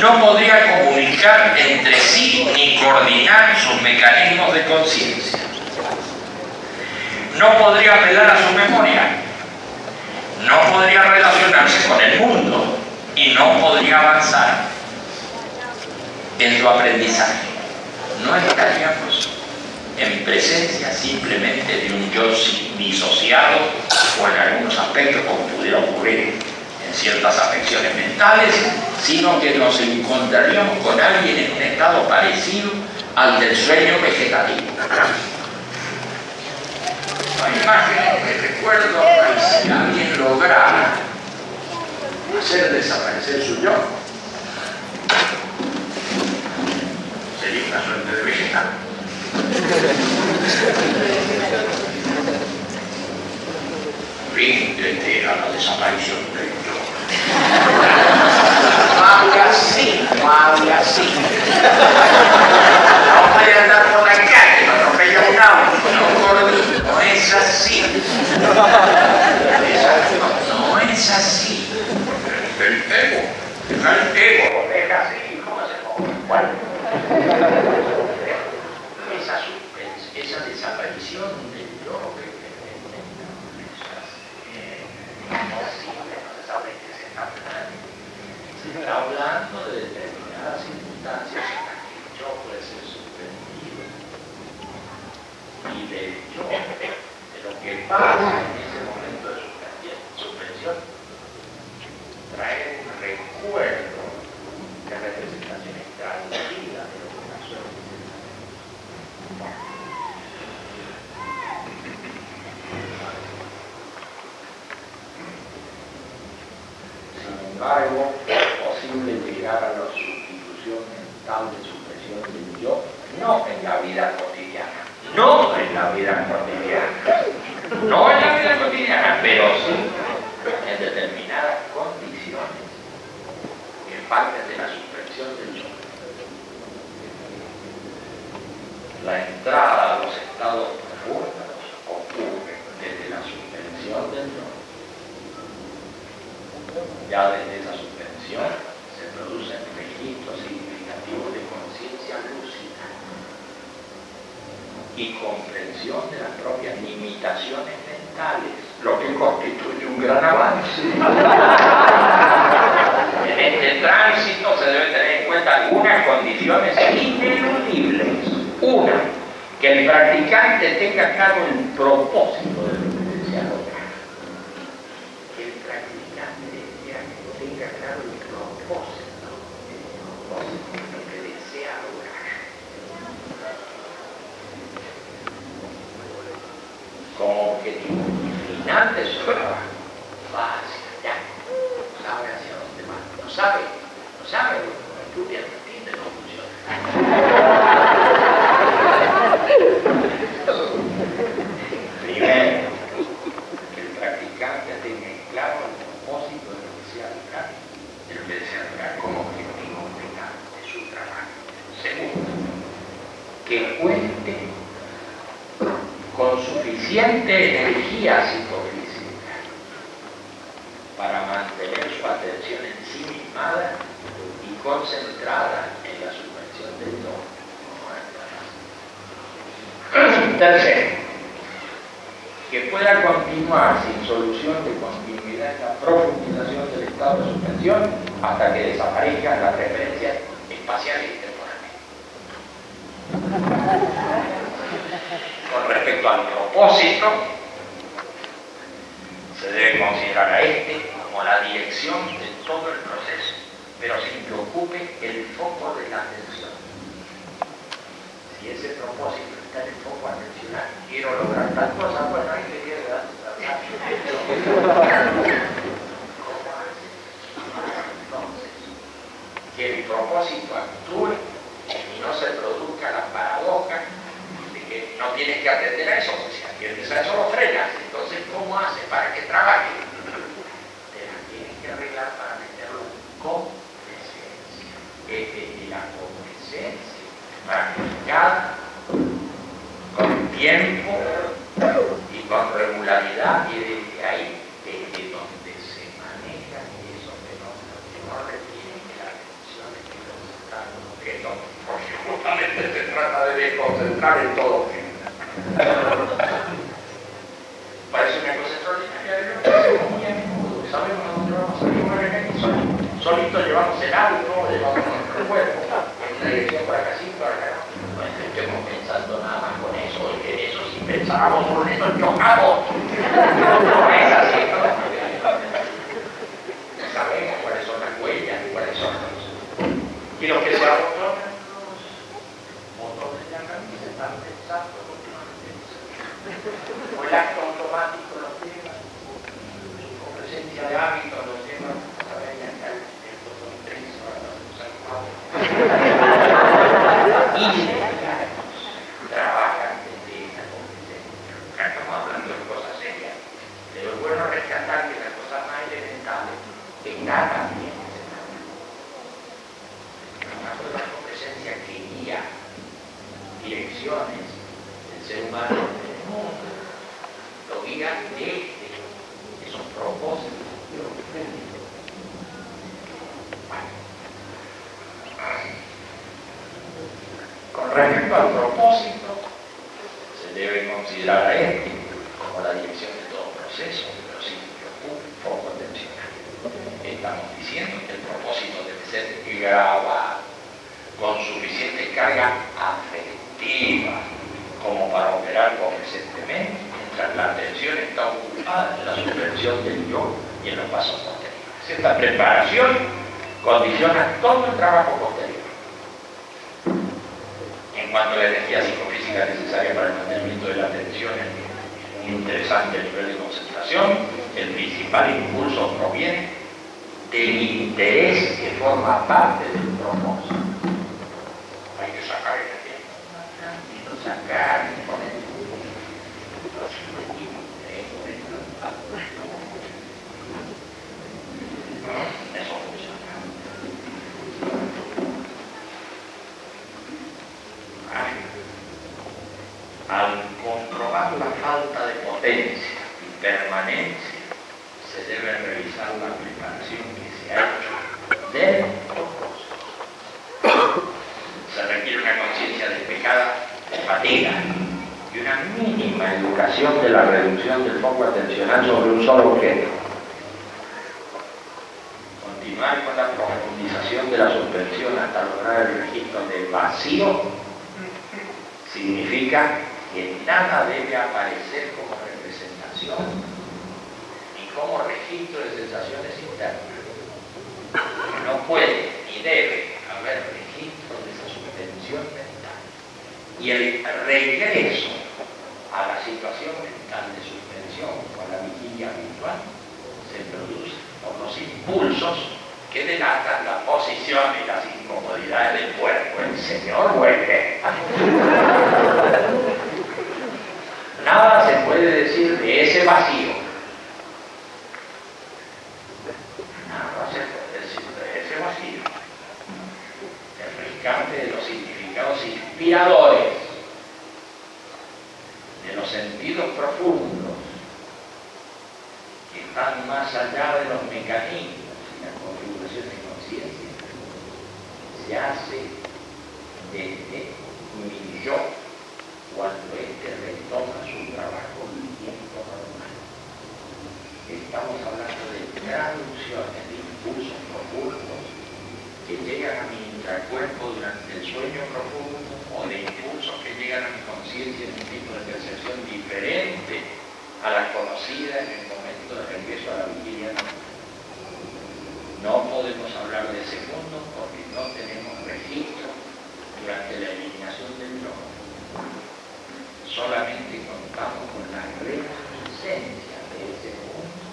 No podría comunicar entre sí ni coordinar sus mecanismos de conciencia. No podría apelar a su memoria. No podría relacionarse con el mundo y no podría avanzar en su aprendizaje. No estaríamos en presencia simplemente de un yo disociado o en algunos aspectos como pudiera ocurrir en ciertas afecciones mentales, sino que nos encontraríamos con alguien en un estado parecido al del sueño vegetativo. La imagen que recuerdo es si alguien lograra hacer desaparecer su yo, sería una suerte de vegetal. Ríndete a la desaparición del yo. No hable así, no hable así. No vaya a andar por la calle, no atropella un auto, no coordina, no es así. No es así. El ego, lo deja así, ¿cómo se come? Bueno. Esa desaparición del yo que no se sabe qué se está hablando. Se está hablando de determinadas circunstancias en las que el yo puede ser suspendido. Y del yo, de lo que pasa en ese momento de suspensión, trae un recuerdo de representaciones traducidas de lo que pasó. Sin embargo, es posible llegar a la sustitución mental de supresión del yo, no en la vida cotidiana, no en la vida cotidiana, pero sí en determinadas condiciones que parten de la suspensión del yo. La entrada a los estados profundos ocurre desde la suspensión del yo. Ya desde esa suspensión se produce y comprensión de las propias limitaciones mentales, lo que constituye un gran avance. En este tránsito se deben tener en cuenta algunas condiciones ineludibles. Una, que el practicante tenga claro el propósito de lo que desea lograr. Que el practicante tenga claro el propósito de lo que desea lograr. Como objetivo final de su trabajo, va hacia allá, no sabe hacia dónde va, no sabe, no estudia, no entiende, no funciona. Primero, que el practicante tenga claro el propósito de lo que desea lograr, como objetivo final de su trabajo. Segundo, que cuente con suficiente energía psicofísica para mantener su atención ensimismada y concentrada en la subvención del don. Tercero, que pueda continuar sin solución de continuidad en la profundización del estado de suspensión hasta que desaparezcan las referencias espaciales y temporales. Con respecto al propósito, se debe considerar a este como la dirección de todo el proceso, pero sin que ocupe el foco de la atención. Si ese propósito está en el foco atencional, quiero lograr tal cosa, bueno, ahí te quiero dar. ¿Cómo haces? Entonces, que el propósito actúe y no se produzca la paradoja de que no tienes que atender a eso, o sea, atiendes a eso lo frenas. Entonces, ¿cómo haces para que trabaje? Te la tienes que arreglar para meterlo con presencia. Es decir, la compresencia practicada con tiempo y con regularidad, y desde ahí, desde donde se manejan esos fenómenos que no requieren que la atención esté concentrada en un objeto, porque justamente se trata de desconcentrar en todo objeto. Parece una cosa extraordinaria, pero lo hacemos muy a menudo. Sabemos a dónde vamos a ir, solito llevamos el auto, llevamos nuestro cuerpo en una dirección para acá, sí, para acá. No estemos pensando nada más con eso, porque eso si pensábamos con eso chocamos. No es así, ¿no? Sabemos cuáles son las huellas, cuáles son los. Y los que se abotonan los botones de la camisa están pensando continuamente. O el acto automático los lleva, o presencia de hábitos los lleva a saber ya acá, estos son tres, ahora no se usan cuatro. Trabajan desde esa competencia. Acá estamos hablando de cosas serias, pero es bueno rescatar que las cosas más elementales están también en ese camino. Hablando de la competencia que guía direcciones del ser humano en el mundo, lo guía desde esos propósitos. Con respecto al propósito, se debe considerar a este como la dirección de todo proceso, pero sin que ocupe foco atencional. Estamos diciendo que el propósito debe ser grabado con suficiente carga afectiva como para operar consistentemente mientras la atención está ocupada en la suspensión del yo y en los pasos posteriores. Esta preparación condiciona todo el trabajo posterior. En cuanto a la energía psicofísica necesaria para el mantenimiento de la atención en un interesante nivel de concentración, el principal impulso proviene del interés que forma parte del propósito. Hay que sacar el tiempo, sacar, poner. Eso funciona. Al comprobar la falta de potencia y permanencia, se debe revisar la preparación que se ha hecho del propósito. Se requiere una conciencia despejada de fatiga, de la suspensión hasta lograr el registro del vacío, significa que nada debe aparecer como representación ni como registro de sensaciones internas. No puede ni debe haber registro de esa suspensión mental. Y el regreso a la situación mental de suspensión con la vigilia habitual se produce por los impulsos que delatan la posición y las incomodidades del cuerpo. El Señor vuelve. Nada se puede decir de ese vacío. Nada se puede decir de ese vacío. El rescate de los significados inspiradores, de los sentidos profundos, que están más allá de los mecanismos y las configuraciones de conciencia, se hace desde mi yo cuando éste retoma su trabajo en tiempo normal. Estamos hablando de traducciones de impulsos profundos que llegan a mi intracuerpo durante el sueño profundo, o de impulsos que llegan a mi conciencia en un tipo de percepción diferente a la conocida en el momento de regreso a la vigilia nocturna. No podemos hablar de ese mundo porque no tenemos registro durante la eliminación del yo. Solamente contamos con la reminiscencia de ese mundo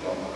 como